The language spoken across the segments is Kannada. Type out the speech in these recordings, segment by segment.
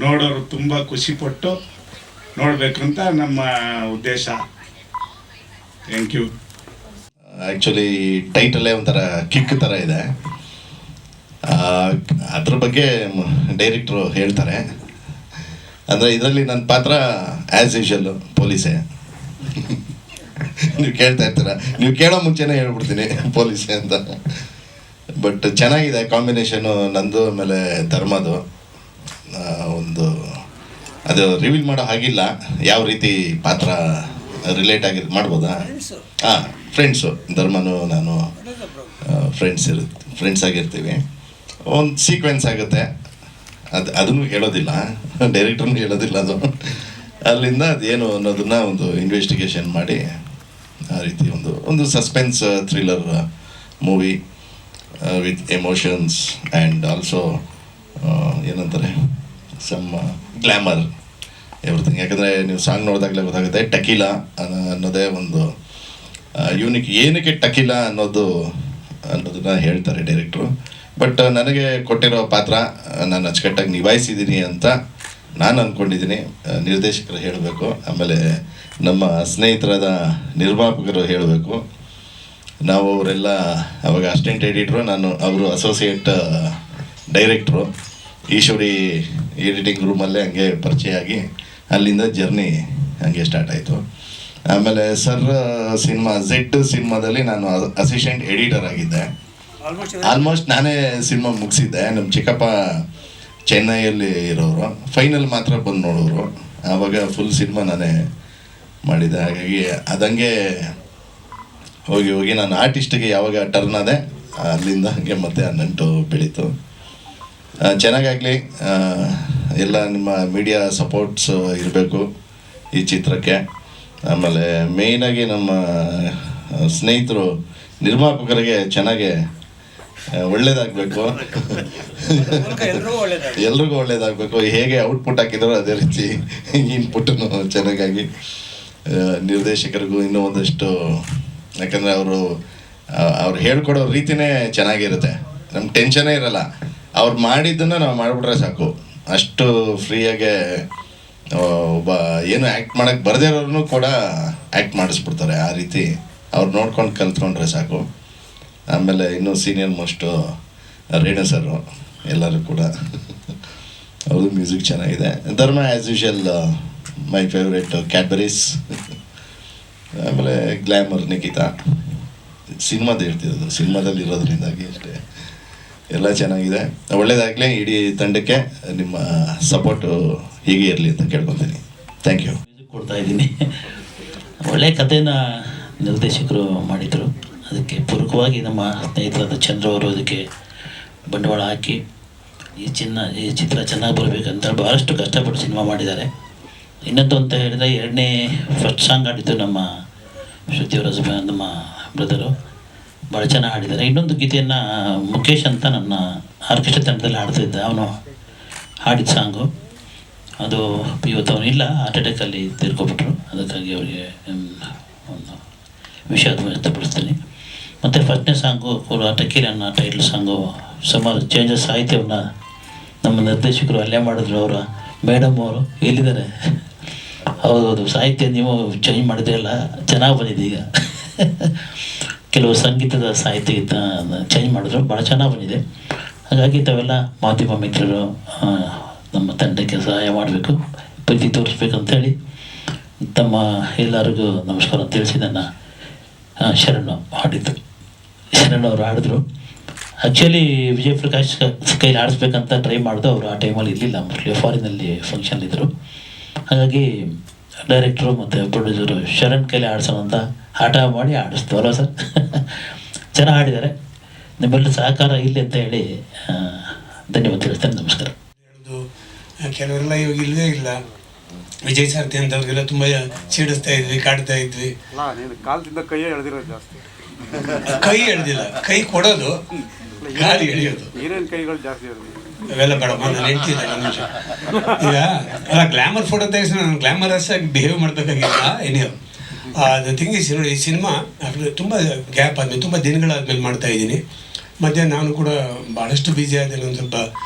ನೋಡೋರು ತುಂಬ ಖುಷಿಪಟ್ಟು ನೋಡಬೇಕಂತ ನಮ್ಮ ಉದ್ದೇಶ. Thank you. ಆ್ಯಕ್ಚುಲಿ ಟೈಟಲ್ಲೇ ಒಂಥರ ಕಿಕ್ ಥರ ಇದೆ. ಅದ್ರ ಬಗ್ಗೆ ಡೈರೆಕ್ಟ್ರು ಹೇಳ್ತಾರೆ. ಅಂದರೆ ಇದರಲ್ಲಿ ನನ್ನ ಪಾತ್ರ ಆ್ಯಸ್ ಯೂಶಲ್ ಪೊಲೀಸೇ. ನೀವು ಕೇಳ್ತಾ ಇರ್ತೀರ, ನೀವು ಕೇಳೋ ಮುಂಚೆನೇ ಹೇಳ್ಬಿಡ್ತೀನಿ ಪೊಲೀಸೇ ಅಂತ. ಬಟ್ ಚೆನ್ನಾಗಿದೆ ಕಾಂಬಿನೇಷನು ನಂದು ಆಮೇಲೆ ಧರ್ಮದು. ಒಂದು ಅದು ರಿವೀಲ್ ಮಾಡೋ ಹಾಗಿಲ್ಲ, ಯಾವ ರೀತಿ ಪಾತ್ರ ರಿಲೇಟ್ ಆಗಿದ್ದು ಮಾಡ್ಬೋದಾ? ಹಾಂ, ಫ್ರೆಂಡ್ಸು, ಧರ್ಮನು ನಾನು ಫ್ರೆಂಡ್ಸ್ ಆಗಿರ್ತೀವಿ. ಒಂದು ಸೀಕ್ವೆನ್ಸ್ ಆಗುತ್ತೆ, ಅದನ್ನು ಹೇಳೋದಿಲ್ಲ, ಡೈರೆಕ್ಟ್ರನ್ನು ಹೇಳೋದಿಲ್ಲ. ಅದು ಅಲ್ಲಿಂದ ಅದೇನು ಅನ್ನೋದನ್ನು ಒಂದು ಇನ್ವೆಸ್ಟಿಗೇಷನ್ ಮಾಡಿ ಆ ರೀತಿ ಒಂದು suspense thriller movie with emotions and also ಏನಂತಾರೆ ಸಮ್ ಗ್ಲ್ಯಾಮರ್ ಎವ್ರಿಥಿಂಗ್. ಯಾಕಂದರೆ ನೀವು ಸಾಂಗ್ ನೋಡಿದಾಗಲೇ ಗೊತ್ತಾಗುತ್ತೆ ಟಕೀಲಾ ಅನ್ನೋದೇ ಒಂದು ಯೂನಿಕ್. ಏನಕ್ಕೆ ಟಕೀಲಾ ಅನ್ನೋದನ್ನ ಹೇಳ್ತಾರೆ ಡೈರೆಕ್ಟ್ರು. ಬಟ್ ನನಗೆ ಕೊಟ್ಟಿರೋ ಪಾತ್ರ ನಾನು ಅಚ್ಚುಕಟ್ಟಾಗಿ ನಿಭಾಯಿಸಿದ್ದೀನಿ ಅಂತ ನಾನು ಅಂದ್ಕೊಂಡಿದ್ದೀನಿ. ನಿರ್ದೇಶಕರು ಹೇಳಬೇಕು, ಆಮೇಲೆ ನಮ್ಮ ಸ್ನೇಹಿತರಾದ ನಿರ್ಮಾಪಕರು ಹೇಳಬೇಕು. ನಾವು ಅವರೆಲ್ಲ ಅವಾಗ ಅಸಿಸ್ಟೆಂಟ್ ಎಡಿಟ್ರು, ಅವರು ಅಸೋಸಿಯೇಟ್ ಡೈರೆಕ್ಟ್ರು. ಈಶ್ವರಿ ಎಡಿಟಿಂಗ್ ರೂಮಲ್ಲೇ ಹಂಗೆ ಪರಿಚಯ ಆಗಿ ಅಲ್ಲಿಂದ ಜರ್ನಿ ಹಂಗೆ ಸ್ಟಾರ್ಟ್ ಆಯಿತು. ಆಮೇಲೆ ಸರ್ ಝೆಡ್ ಸಿನಿಮಾದಲ್ಲಿ ನಾನು ಅಸಿಸ್ಟೆಂಟ್ ಎಡಿಟರ್ ಆಗಿದ್ದೆ. ಆಲ್ಮೋಸ್ಟ್ ನಾನೇ ಸಿನಿಮಾ ಮುಗಿಸಿದ್ದೆ. ನಮ್ಮ ಚಿಕ್ಕಪ್ಪ ಚೆನ್ನೈಯಲ್ಲಿ ಇರೋರು, ಫೈನಲ್ ಮಾತ್ರ ಬಂದು ನೋಡೋರು. ಆವಾಗ ಫುಲ್ ಸಿನಿಮಾ ನಾನೇ ಮಾಡಿದ್ದೆ. ಹಾಗಾಗಿ ಅದಂಗೆ ಹೋಗಿ ನಾನು ಆರ್ಟಿಸ್ಟಿಗೆ ಯಾವಾಗ ಟರ್ನ್ ಆದೆ ಅಲ್ಲಿಂದ ಹಂಗೆ ಮತ್ತೆ ಆ ನಂಟು ಬೆಳೀತು. ಚೆನ್ನಾಗಾಗಲಿ, ಎಲ್ಲ ನಿಮ್ಮ ಮೀಡಿಯಾ ಸಪೋರ್ಟ್ಸ್ ಇರಬೇಕು ಈ ಚಿತ್ರಕ್ಕೆ. ಆಮೇಲೆ ಮೇಯ್ನಾಗಿ ನಮ್ಮ ಸ್ನೇಹಿತರು ನಿರ್ಮಾಪಕರಿಗೆ ಚೆನ್ನಾಗೆ ಒಳ್ಳೇದಾಗಬೇಕು, ಎಲ್ರಿಗೂ ಒಳ್ಳೇದಾಗಬೇಕು. ಹೇಗೆ ಔಟ್ಪುಟ್ ಹಾಕಿದ್ರು ಅದೇ ರೀತಿ ಇನ್ಪುಟ್ಟನ್ನು ಚೆನ್ನಾಗಾಗಿ ನಿರ್ದೇಶಕರಿಗೂ ಇನ್ನೂ ಒಂದಷ್ಟು, ಯಾಕಂದರೆ ಅವ್ರು ಹೇಳ್ಕೊಡೋ ರೀತಿಯೇ ಚೆನ್ನಾಗಿರುತ್ತೆ. ನಮ್ಗೆ ಟೆನ್ಷನೇ ಇರಲ್ಲ, ಅವ್ರು ಮಾಡಿದ್ದನ್ನು ನಾವು ಮಾಡಿಬಿಟ್ರೆ ಸಾಕು. ಅಷ್ಟು ಫ್ರೀಯಾಗೆ ಒಬ್ಬ ಏನು ಆ್ಯಕ್ಟ್ ಮಾಡೋಕ್ಕೆ ಬರದೇ ಇರೋರು ಕೂಡ ಆ್ಯಕ್ಟ್ ಮಾಡಿಸ್ಬಿಡ್ತಾರೆ. ಆ ರೀತಿ ಅವ್ರು ನೋಡ್ಕೊಂಡು ಕಲ್ತ್ಕೊಂಡ್ರೆ ಸಾಕು. ಆಮೇಲೆ ಇನ್ನೂ ಸೀನಿಯರ್ ಮೋಸ್ಟು ರೇಣು ಸರು, ಎಲ್ಲರೂ ಕೂಡ ಅವ್ರದ್ದು ಮ್ಯೂಸಿಕ್ ಚೆನ್ನಾಗಿದೆ. ಧರ್ಮ as usual my favourite Cadbury's. ಆಮೇಲೆ ಗ್ಲ್ಯಾಮರ್ ನಿಖಿತಾ. ಸಿನಿಮಾದ ಹೇಳ್ತಿರೋದು, ಸಿನಿಮಾದಲ್ಲಿ ಇರೋದ್ರಿಂದಾಗಿ ಅಷ್ಟೇ. ಎಲ್ಲ ಚೆನ್ನಾಗಿದೆ, ಒಳ್ಳೇದಾಗಲಿ. ಇಡೀ ತಂಡಕ್ಕೆ ನಿಮ್ಮ ಸಪೋರ್ಟು ಹೀಗೆ ಇರಲಿ ಅಂತ ಕೇಳ್ಕೊತೀನಿ. Thank you. ಮ್ಯೂಸಿಕ್ ಕೊಡ್ತಾ ಇದ್ದೀನಿ. ಒಳ್ಳೆಯ ಕಥೆನ ನಿರ್ದೇಶಕರು ಮಾಡಿದರು. ಅದಕ್ಕೆ ಪೂರಕವಾಗಿ ನಮ್ಮ ಸ್ನೇಹಿತರಾದ ಚಂದ್ರ ಅವರು ಅದಕ್ಕೆ ಬಂಡವಾಳ ಹಾಕಿ ಈ ಚಿತ್ರ ಚೆನ್ನಾಗಿ ಬರಬೇಕಂತ ಭಾಳಷ್ಟು ಕಷ್ಟಪಟ್ಟು ಸಿನಿಮಾ ಮಾಡಿದ್ದಾರೆ. ಇನ್ನೊಂದು ಅಂತ ಹೇಳಿದರೆ ಫಸ್ಟ್ ಸಾಂಗ್ ಆಡಿದ್ದು ನಮ್ಮ ಶ್ರುತಿಯವರ ನಮ್ಮ ಬ್ರದರು ಭಾಳ ಚೆನ್ನಾಗಿ ಹಾಡಿದ್ದಾರೆ. ಇನ್ನೊಂದು ಗೀತೆಯನ್ನು ಮುಖೇಶ್ ಅಂತ ನನ್ನ ಆರ್ಕೆಸ್ಟ್ರಾ ತಂಡದಲ್ಲಿ ಹಾಡ್ತಿದ್ದ, ಅವನು ಹಾಡಿದ ಸಾಂಗು ಅದು ಇವತ್ತು ಅವನಿಲ್ಲ, ಹಾರ್ಟ್ ಅಟ್ಯಾಕಲ್ಲಿ ತೀರ್ಕೊಬಿಟ್ರು. ಅದಕ್ಕಾಗಿ ಅವರಿಗೆ ಒಂದು ವಿಷಾದ ವ್ಯಕ್ತಪಡಿಸ್ತೀನಿ. ಮತ್ತು ಫಸ್ಟ್ನೇ ಸಾಂಗು ಟಕೀಲ್ ಅನ್ನೋ ಟೈಟಲ್ ಸಾಂಗು ಸುಮಾರು ಚೇಂಜಸ್ ಸಾಹಿತ್ಯವನ್ನು ನಮ್ಮ ನಿರ್ದೇಶಕರು ಅಲ್ಲೇ ಮಾಡಿದ್ರು. ಅವರ ಮೇಡಮ್ ಅವರು ಎಲ್ಲಿದ್ದಾರೆ? ಹೌದು, ಸಾಹಿತ್ಯ ನೀವು ಚೇಂಜ್ ಮಾಡಿದ್ರಲ್ಲ, ಚೆನ್ನಾಗಿ ಬಂದಿದೆ. ಈಗ ಕೆಲವು ಸಂಗೀತದ ಸಾಹಿತ್ಯ ಚೇಂಜ್ ಮಾಡಿದ್ರು, ಭಾಳ ಚೆನ್ನಾಗಿ ಬಂದಿದೆ. ಹಾಗಾಗಿ ತಾವೆಲ್ಲ ಮಾಧ್ಯಮ ಮಿತ್ರರು ನಮ್ಮ ತಂಡಕ್ಕೆ ಸಹಾಯ ಮಾಡಬೇಕು, ಪ್ರೀತಿ ತೋರಿಸ್ಬೇಕಂತೇಳಿ ತಮ್ಮ ಎಲ್ಲರಿಗೂ ನಮಸ್ಕಾರ ತಿಳಿಸಿ ನನ್ನ ಶರಣ್ ಅವರು ಹಾಡಿದ್ರು. ಆ್ಯಕ್ಚುಲಿ ವಿಜಯ್ ಪ್ರಕಾಶ್ ಕೈಲಿ ಆಡಿಸ್ಬೇಕಂತ ಟ್ರೈ ಮಾಡಿದ್ರು. ಅವರು ಆ ಟೈಮಲ್ಲಿ ಇರಲಿಲ್ಲ, ಮೋಸ್ಟ್ಲಿ ಫಾರಿನಲ್ಲಿ ಫಂಕ್ಷನ್ಲಿದ್ದರು. ಹಾಗಾಗಿ ಡೈರೆಕ್ಟ್ರು ಮತ್ತು ಪ್ರೊಡ್ಯೂಸರು ಶರಣ್ ಕೈಲಿ ಆಡಿಸೋಣ ಅಂತ ಆಟ ಮಾಡಿ ಆಡಿಸ್ತೀವಲ್ಲ ಸರ್. ಚೆನ್ನಾಗಿ ಹಾಡಿದ್ದಾರೆ. ನಿಮ್ಮೆಲ್ಲ ಸಹಕಾರ ಇಲ್ಲಿ ಅಂತ ಹೇಳಿ ಧನ್ಯವಾದ ತಿಳಿಸ್ತೇನೆ. ನಮಸ್ಕಾರ. ಕೆಲವರೆಲ್ಲ ಇವಾಗ ಇಲ್ಲವೇ ಇಲ್ಲ. ವಿಜಯ್ ಸಾರಥಿ ಅಂತವ್ರಿಗೆಲ್ಲ ತುಂಬ ಸೀಡಿಸ್ತಾ ಇದ್ವಿ, ಕಾಡ್ತಾ ಇದ್ವಿ. ಕಾಲದಿಂದ ಕೈಯೇ ಎಳೆದಿರೋದು ಜಾಸ್ತಿ. ಕೈ ಎಳೆದಿಲ್ಲ, ಕೈ ಕೊಡೋದು, ಗಾಳಿ ಎಳೆಯೋದು, ಏನೇನು ಕೈಗಳು ಜಾಸ್ತಿ ಅವೆಲ್ಲ ಬೇಡಮ್ಮ. ನಾನು ಹೇಳ್ತಿದ್ದೆ ಈಗ ಅಲ್ಲ, ಗ್ಲಾಮರ್ ಫೋಟೋ ತೆಗೆಸಿ ನಾನು ಗ್ಲಾಮರಸ್ ಆಗಿ ಬಿಹೇವ್ ಮಾಡಬೇಕಾಗಿಲ್ಲ. ಏನಿಯೋ ದ ಥಿಂಗ್ ಇಸ್, ನೋಡಿ, ಈ ಸಿನಿಮಾ ತುಂಬ ಗ್ಯಾಪ್ ಆದಮೇಲೆ, ತುಂಬ ದಿನಗಳಾದ್ಮೇಲೆ ಮಾಡ್ತಾ ಇದ್ದೀನಿ. ಮತ್ತು ನಾನು ಕೂಡ ಭಾಳಷ್ಟು ಬ್ಯುಸಿ ಆದ ಒಂದು ಸ್ವಲ್ಪ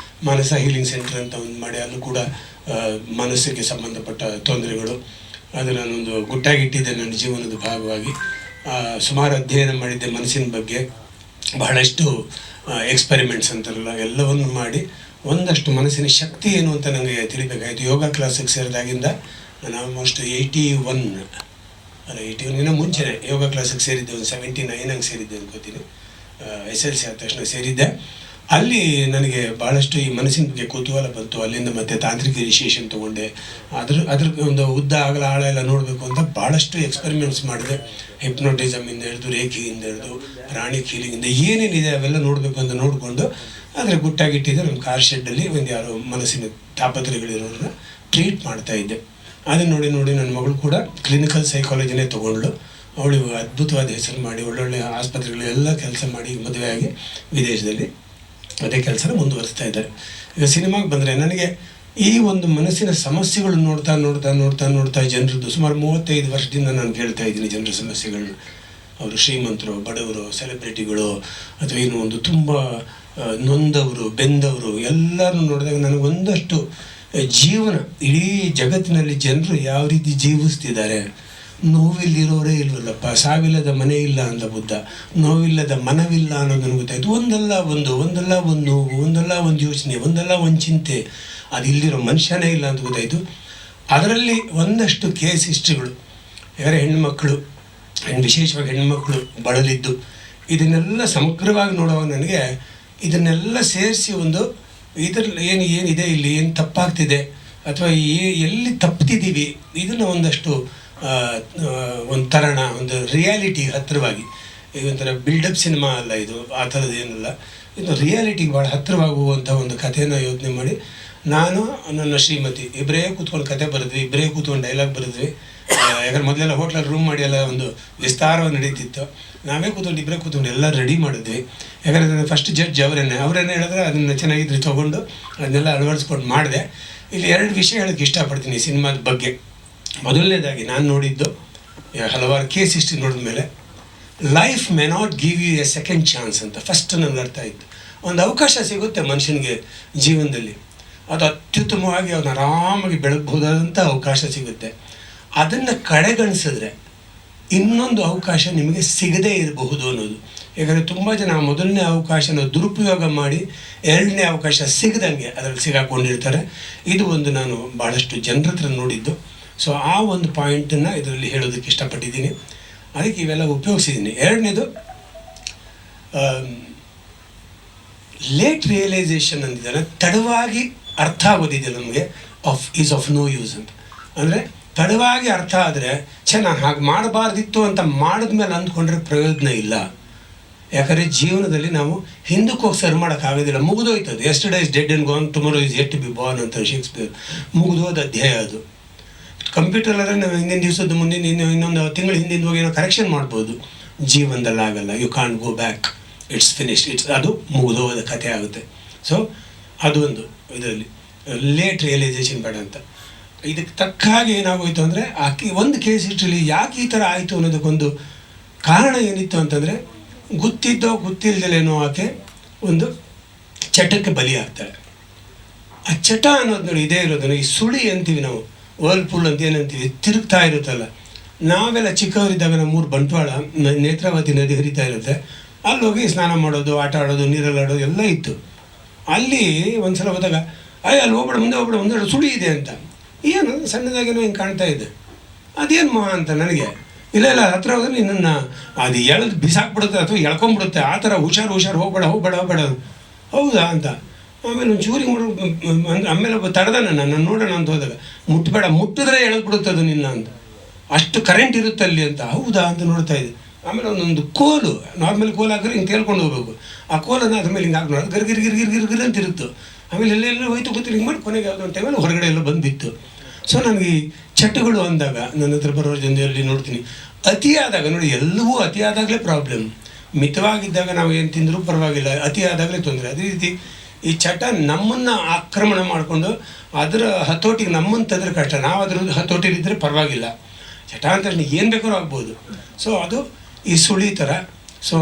ಮಾನಸ ಹೀಲಿಂಗ್ ಸೆಂಟರ್ ಅಂತ ಒಂದು ಮಾಡಿ, ಅಲ್ಲೂ ಕೂಡ ಮನಸ್ಸಿಗೆ ಸಂಬಂಧಪಟ್ಟ ತೊಂದರೆಗಳು, ಅದು ನಾನೊಂದು ಗುಟ್ಟಾಗಿಟ್ಟಿದ್ದೆ ನನ್ನ ಜೀವನದ ಭಾಗವಾಗಿ. ಸುಮಾರು ಅಧ್ಯಯನ ಮಾಡಿದ್ದೆ ಮನಸ್ಸಿನ ಬಗ್ಗೆ, ಬಹಳಷ್ಟು ಎಕ್ಸ್ಪೆರಿಮೆಂಟ್ಸ್ ಅಂತಾರಲ್ಲ ಎಲ್ಲವನ್ನು ಮಾಡಿ ಒಂದಷ್ಟು ಮನಸ್ಸಿನ ಶಕ್ತಿ ಏನು ಅಂತ ನನಗೆ ತಿಳಿಬೇಕಾಯಿತು. ಯೋಗ ಕ್ಲಾಸಿಗೆ ಸೇರಿದಾಗಿಂದ ನಾನು ಆಲ್ಮೋಸ್ಟ್ 81 ಇನ್ನೂ ಮುಂಚೆನೇ ಯೋಗ ಕ್ಲಾಸಿಗೆ ಸೇರಿದ್ದೆ. ಒಂದು 79 ಹಂಗೆ ಸೇರಿದ್ದೆ ಅನ್ಕೋತೀನಿ. SLC ಆದ ತಕ್ಷಣ ಸೇರಿದ್ದೆ. ಅಲ್ಲಿ ನನಗೆ ಭಾಳಷ್ಟು ಈ ಮನಸ್ಸಿನ ಬಗ್ಗೆ ಕುತೂಹಲ ಬಂತು. ಅಲ್ಲಿಂದ ಮತ್ತೆ ತಾಂತ್ರಿಕ ಇನಿಷಿಯೇಷನ್ ತೊಗೊಂಡೆ. ಅದ್ರ ಒಂದು ಉದ್ದ ಆಗಲ ಆಳ ಎಲ್ಲ ನೋಡಬೇಕು ಅಂತ ಭಾಳಷ್ಟು ಎಕ್ಸ್ಪೆರಿಮೆಂಟ್ಸ್ ಮಾಡಿದೆ. ಹಿಪ್ನೋಟಿಸಮಿಂದ ಹಿಡಿದು, ರೇಖೆಯಿಂದ ಹಿಡಿದು, ಪ್ರಾಣಿಕ್ ಹೀಲಿಂಗಿಂದ ಏನೇನಿದೆ ಅವೆಲ್ಲ ನೋಡಬೇಕು ಅಂತ ನೋಡಿಕೊಂಡು ಆದರೆ ಗುಟ್ಟಾಗಿಟ್ಟಿದ್ದೆ. ನಮ್ಮ ಕಾರ್ ಶೆಡ್ಡಲ್ಲಿ ಒಂದು ಯಾರೋ ಮನಸ್ಸಿನ ತಾಪತ್ರೆಗಳಿರೋರನ್ನ ಟ್ರೀಟ್ ಮಾಡ್ತಾಯಿದ್ದೆ. ಅದನ್ನು ನೋಡಿ ನನ್ನ ಮಗಳು ಕೂಡ ಕ್ಲಿನಿಕಲ್ ಸೈಕಾಲಜಿನೇ ತೊಗೊಂಡ್ಳು. ಅವಳು ಅದ್ಭುತವಾದ ಹೆಸರು ಮಾಡಿ ಒಳ್ಳೊಳ್ಳೆ ಆಸ್ಪತ್ರೆಗಳೆಲ್ಲ ಕೆಲಸ ಮಾಡಿ ಮದುವೆಯಾಗಿ ವಿದೇಶದಲ್ಲಿ ಅದೇ ಕೆಲಸನ ಮುಂದುವರಿಸ್ತಾ ಇದ್ದಾರೆ. ಈಗ ಸಿನಿಮಾಗೆ ಬಂದರೆ ನನಗೆ ಈ ಒಂದು ಮನಸ್ಸಿನ ಸಮಸ್ಯೆಗಳು ನೋಡ್ತಾ ಜನರದ್ದು ಸುಮಾರು 35 ವರ್ಷದಿಂದ ನಾನು ಕೇಳ್ತಾ ಇದ್ದೀನಿ ಜನರ ಸಮಸ್ಯೆಗಳನ್ನ. ಅವರು ಶ್ರೀಮಂತರು, ಬಡವರು, ಸೆಲೆಬ್ರಿಟಿಗಳು, ಅಥವಾ ಏನು ಒಂದು ತುಂಬ ನೊಂದವರು, ಬೆಂದವರು ಎಲ್ಲರನ್ನು ನೋಡಿದಾಗ ನನಗೆ ಒಂದಷ್ಟು ಜೀವನ, ಇಡೀ ಜಗತ್ತಿನಲ್ಲಿ ಜನರು ಯಾವ ರೀತಿ ಜೀವಿಸ್ತಿದ್ದಾರೆ. ನೋವಿಲ್ಲಿರೋರೇ ಇಲ್ವಲ್ಲಪ್ಪ, ಸಾವಿಲ್ಲದ ಮನೆ ಇಲ್ಲ ಅಂದ ಬುದ್ಧ, ನೋವಿಲ್ಲದ ಮನವಿಲ್ಲ ಅನ್ನೋದು ನನಗೆ ಗೊತ್ತಾಯಿತು. ಒಂದಲ್ಲ ಒಂದು ನೋವು, ಒಂದಲ್ಲ ಒಂದು ಯೋಚನೆ, ಒಂದಲ್ಲ ಒಂದು ಚಿಂತೆ, ಅದು ಇಲ್ಲಿರೋ ಮನುಷ್ಯನೇ ಇಲ್ಲ ಅಂತ ಗೊತ್ತಾಯಿತು. ಅದರಲ್ಲಿ ಒಂದಷ್ಟು ಕೇಸ್ ಹಿಸ್ಟ್ರಿಗಳು, ಯಾರೇ ಹೆಣ್ಣುಮಕ್ಕಳು, ವಿಶೇಷವಾಗಿ ಹೆಣ್ಣುಮಕ್ಕಳು ಬಳಲಿದ್ದು, ಇದನ್ನೆಲ್ಲ ಸಮಗ್ರವಾಗಿ ನೋಡುವಾಗ ನನಗೆ ಇದನ್ನೆಲ್ಲ ಸೇರಿಸಿ ಒಂದು ಇದರಲ್ಲಿ ಏನಿದೆ, ಇಲ್ಲಿ ಏನು ತಪ್ಪಾಗ್ತಿದೆ, ಅಥವಾ ಎಲ್ಲಿ ತಪ್ತಿದ್ದೀವಿ, ಇದನ್ನು ಒಂದಷ್ಟು ಒಂದು ತರಣ, ಒಂದು ರಿಯಾಲಿಟಿ ಹತ್ತಿರವಾಗಿ, ಈಗ ಒಂಥರ ಬಿಲ್ಡಪ್ ಸಿನಿಮಾ ಅಲ್ಲ ಇದು, ಆ ಥರದ್ದು ಏನಲ್ಲ, ಇದು ರಿಯಾಲಿಟಿಗೆ ಭಾಳ ಹತ್ತಿರವಾಗುವಂಥ ಒಂದು ಕಥೆಯನ್ನು ಯೋಚನೆ ಮಾಡಿ ನಾನು ನನ್ನ ಶ್ರೀಮತಿ ಇಬ್ಬರೇ ಕೂತ್ಕೊಂಡು ಕತೆ ಬರೆದ್ವಿ, ಇಬ್ಬರೇ ಕೂತ್ಕೊಂಡು ಡೈಲಾಗ್ ಬರೆದ್ವಿ. ಯಾಕಂದ್ರೆ ಮೊದಲೆಲ್ಲ ಹೋಟ್ಲಲ್ಲಿ ರೂಮ್ ಮಾಡಿ ಎಲ್ಲ ಒಂದು ವಿಸ್ತಾರವಾಗಿ ನಡೀತಿತ್ತು. ನಾವೇ ಇಬ್ಬರೇ ಕೂತ್ಕೊಂಡು ಎಲ್ಲ ರೆಡಿ ಮಾಡಿದ್ವಿ. ಯಾಕಂದರೆ ಫಸ್ಟ್ ಜಡ್ಜ್ ಅವರೇನೆ ಹೇಳಿದ್ರೆ ಅದನ್ನು ಚೆನ್ನಾಗಿದ್ರೆ ತೊಗೊಂಡು ಅದನ್ನೆಲ್ಲ ಅಳವಡಿಸ್ಕೊಂಡು ಮಾಡಿದೆ. ಇಲ್ಲಿ 2 ವಿಷಯ ಹೇಳೋಕ್ಕೆ ಇಷ್ಟಪಡ್ತೀನಿ ಈ ಸಿನಿಮಾದ ಬಗ್ಗೆ. ಮೊದಲನೇದಾಗಿ ನಾನು ನೋಡಿದ್ದು ಹಲವಾರು ಕೇಸ್ ಹಿಸ್ಟ್ರಿ ನೋಡಿದ ಮೇಲೆ, life may not give you a second chance ಅಂತ ಫಸ್ಟ್ ನನಗೆ ಅರ್ಥ ಆಯಿತು. ಒಂದು ಅವಕಾಶ ಸಿಗುತ್ತೆ ಮನುಷ್ಯನಿಗೆ ಜೀವನದಲ್ಲಿ, ಅದು ಅತ್ಯುತ್ತಮವಾಗಿ ಅವನು ಆರಾಮಾಗಿ ಬೆಳಗ್ಬಹುದಾದಂಥ ಅವಕಾಶ ಸಿಗುತ್ತೆ. ಅದನ್ನು ಕಡೆಗಣಿಸಿದ್ರೆ ಇನ್ನೊಂದು ಅವಕಾಶ ನಿಮಗೆ ಸಿಗದೇ ಇರಬಹುದು ಅನ್ನೋದು. ಯಾಕಂದರೆ ತುಂಬ ಜನ ಮೊದಲನೇ ಅವಕಾಶನ ದುರುಪಯೋಗ ಮಾಡಿ 2ನೇ ಅವಕಾಶ ಸಿಗದಂಗೆ ಅದರಲ್ಲಿ ಸಿಗಾಕೊಂಡಿರ್ತಾರೆ. ಇದು ಒಂದು ನಾನು ಭಾಳಷ್ಟು ಜನರ ಹತ್ರ ನೋಡಿದ್ದು. ಸೊ ಆ ಒಂದು ಪಾಯಿಂಟನ್ನು ಇದರಲ್ಲಿ ಹೇಳೋದಕ್ಕೆ ಇಷ್ಟಪಟ್ಟಿದ್ದೀನಿ, ಅದಕ್ಕೆ ಇವೆಲ್ಲ ಉಪಯೋಗಿಸಿದ್ದೀನಿ. 2ನೇದು ಲೇಟ್ ರಿಯಲೈಸೇಷನ್ ಅಂತಿದ್ದಾನೆ, ತಡವಾಗಿ ಅರ್ಥ ಆಗೋದಿದೆ ನಮಗೆ, ಈಸ್ ಆಫ್ ನೋ ಯೂಸ್ ಅಂತ. ಅಂದರೆ ತಡವಾಗಿ ಅರ್ಥ ಆದರೆ ನಾನು ಹಾಗೆ ಮಾಡಬಾರ್ದಿತ್ತು ಅಂತ ಮಾಡಿದ್ಮೇಲೆ ಅಂದ್ಕೊಂಡ್ರೆ ಪ್ರಯೋಜನ ಇಲ್ಲ. ಯಾಕಂದರೆ ಜೀವನದಲ್ಲಿ ನಾವು ಹಿಂದಕ್ಕೆ ಹೋಗಿ ಸರಿ ಮಾಡೋಕ್ಕಾಗೋದಿಲ್ಲ, ಮುಗಿದೋಯ್ತದೆ. Yesterday is dead and gone, tomorrow is yet to be born ಅಂತ ಶೇಕ್ಸ್ಪಿಯರ್. ಮುಗಿದೋದ ಅಧ್ಯಾಯ ಅದು. ಕಂಪ್ಯೂಟರ್ಲಾದರೆ ನಾವು ಹಿಂದಿನ ದಿವಸದ ಮುಂದಿನ ಇನ್ನೊಂದು ತಿಂಗಳು ಹಿಂದಿನ ಹೋಗಿ ಏನೋ ಕರೆಕ್ಷನ್ ಮಾಡ್ಬೋದು. ಜೀವನದಲ್ಲಿ ಆಗಲ್ಲ, you can't go back, it's finished, ಅದು ಮುಗಿದೋದ ಕಥೆ ಆಗುತ್ತೆ. ಸೊ ಅದು ಒಂದು ಇದರಲ್ಲಿ ಲೇಟ್ ರಿಯಲೈಸೇಷನ್ ಬೇಡ ಅಂತ. ಇದಕ್ಕೆ ತಕ್ಕ ಹಾಗೆ ಏನಾಗೋಯ್ತು ಅಂದರೆ ಒಂದು ಕೇಸ್ ಹಿಸ್ಟ್ರಿಲಿ ಯಾಕೆ ಈ ಥರ ಆಯಿತು ಅನ್ನೋದಕ್ಕೊಂದು ಕಾರಣ ಏನಿತ್ತು ಅಂತಂದರೆ, ಗೊತ್ತಿಲ್ಲದೇನೋ ಆಕೆ ಒಂದು ಚಟಕ್ಕೆ ಬಲಿಯಾಗ್ತಾಳೆ. ಆ ಚಟ ಅನ್ನೋದು ನೋಡಿ ಇದೇ ಇರೋದನ್ನು, ಈ ಸುಳಿ ಅಂತೀವಿ ನಾವು, ವರ್ಲ್ಪೂಲ್ ಅಂತ ಏನಂತೀವಿ, ತಿರುಗ್ತಾ ಇರುತ್ತಲ್ಲ. ನಾವೆಲ್ಲ ಚಿಕ್ಕವರಿದ್ದಾಗ ನಮ್ಮ 3 ಬಂಟ್ವಾಳ ನೇತ್ರಾವತಿ ನದಿ ಹರಿತಾ ಇರುತ್ತೆ, ಅಲ್ಲಿ ಹೋಗಿ ಸ್ನಾನ ಮಾಡೋದು, ಆಟ ಆಡೋದು, ನೀರಲ್ಲಿ ಆಡೋದು ಎಲ್ಲ ಇತ್ತು. ಅಲ್ಲಿ ಒಂದು ಸಲ ಹೋದಾಗ ಅಲ್ಲಿ ಹೋಗ್ಬೇಡ, ಮುಂದೆ ಹೋಗ್ಬೇಡ, ಸುಳಿ ಇದೆ ಅಂತ. ಏನು ಸಣ್ಣದಾಗೇನೋ ಹಿಂಗೆ ಕಾಣ್ತಾ ಇದೆ, ಅದೇನು ಮಹಾ ಅಂತ ನನಗೆ. ಇಲ್ಲ ಹತ್ರ ಹೋದ್ರೆ ನಿನ್ನನ್ನು ಅದು ಎಳೆದು ಬಿಸಾಕ್ಬಿಡುತ್ತೆ ಅಥವಾ ಎಳ್ಕೊಂಬಿಡುತ್ತೆ, ಆ ಥರ ಹುಷಾರು ಹೋಗ್ಬೇಡ. ಹೌದಾ ಅಂತ. ಆಮೇಲೆ ಒಂದು ಚೂರಿಗೆ ಆಮೇಲೆ ಒಬ್ಬ ತಡೆದ ನನ್ನ ನೋಡೋಣ ಅಂತ ಹೋದಾಗ, ಮುಟ್ಟಿದ್ರೆ ಎಳೆದ್ಬಿಡುತ್ತೆ ಅದು ನಿನ್ನ ಅಂತ, ಅಷ್ಟು ಕರೆಂಟ್ ಇರುತ್ತೆ ಅಲ್ಲಿ ಅಂತ. ಹೌದಾ ಅಂತ ನೋಡ್ತಾ ಇದ್ದೆ. ಆಮೇಲೆ ಒಂದೊಂದು ಕೋಲು, ನಾರ್ಮಲ್ ಕೋಲು ಹಾಕಿದ್ರೆ ಹಿಂಗೆ ತೇಳ್ಕೊಂಡು ಹೋಗ್ಬೇಕು. ಆ ಕೋಲನ್ನು ಅದ್ರ ಮೇಲೆ ಹಿಂಗೆ ಹಾಕಿ ಗರ್ಗಿರ್ ಅಂತ ಇರುತ್ತೆ. ಆಮೇಲೆ ಎಲ್ಲೆಲ್ಲ ಹೋಯ್ತು ಗೊತ್ತಿಲ್ಲ, ಹಿಂಗೆ ಮಾಡಿ ಕೊನೆಗೆ ಯಾವುದೋ ಒಂದು ಟೈಮಲ್ಲಿ ಹೊರಗಡೆ ಎಲ್ಲ ಬಂದುಬಿತ್ತು. ಸೊ ನನಗೆ ಈ ಚಟಗಳು ಅಂದಾಗ ನನ್ನ ಹತ್ರ ಬರೋರ ಜನರಲ್ಲಿ ನೋಡ್ತೀನಿ, ಅತಿಯಾದಾಗ ನೋಡಿ, ಎಲ್ಲವೂ ಅತಿಯಾದಾಗಲೇ ಪ್ರಾಬ್ಲಮ್. ಮಿತವಾಗಿದ್ದಾಗ ನಾವು ಏನು ತಿಂದರೂ ಪರವಾಗಿಲ್ಲ, ಅತಿಯಾದಾಗಲೇ ತೊಂದರೆ. ಅದೇ ರೀತಿ ಈ ಚಟ ನಮ್ಮನ್ನು ಆಕ್ರಮಣ ಮಾಡಿಕೊಂಡು ಅದರ ಹತೋಟಿಗೆ ನಮ್ಮನ್ನು ತಂದರೆ ಕಷ್ಟ. ನಾವು ಅದ್ರ ಹತೋಟಿಲಿದ್ದರೆ ಪರವಾಗಿಲ್ಲ. ಚಟ ಅಂತ ಏನು ಬೇಕಾದ್ರೂ ಆಗ್ಬೋದು. ಸೊ ಅದು ಈ ಸುಳಿ ಥರ. So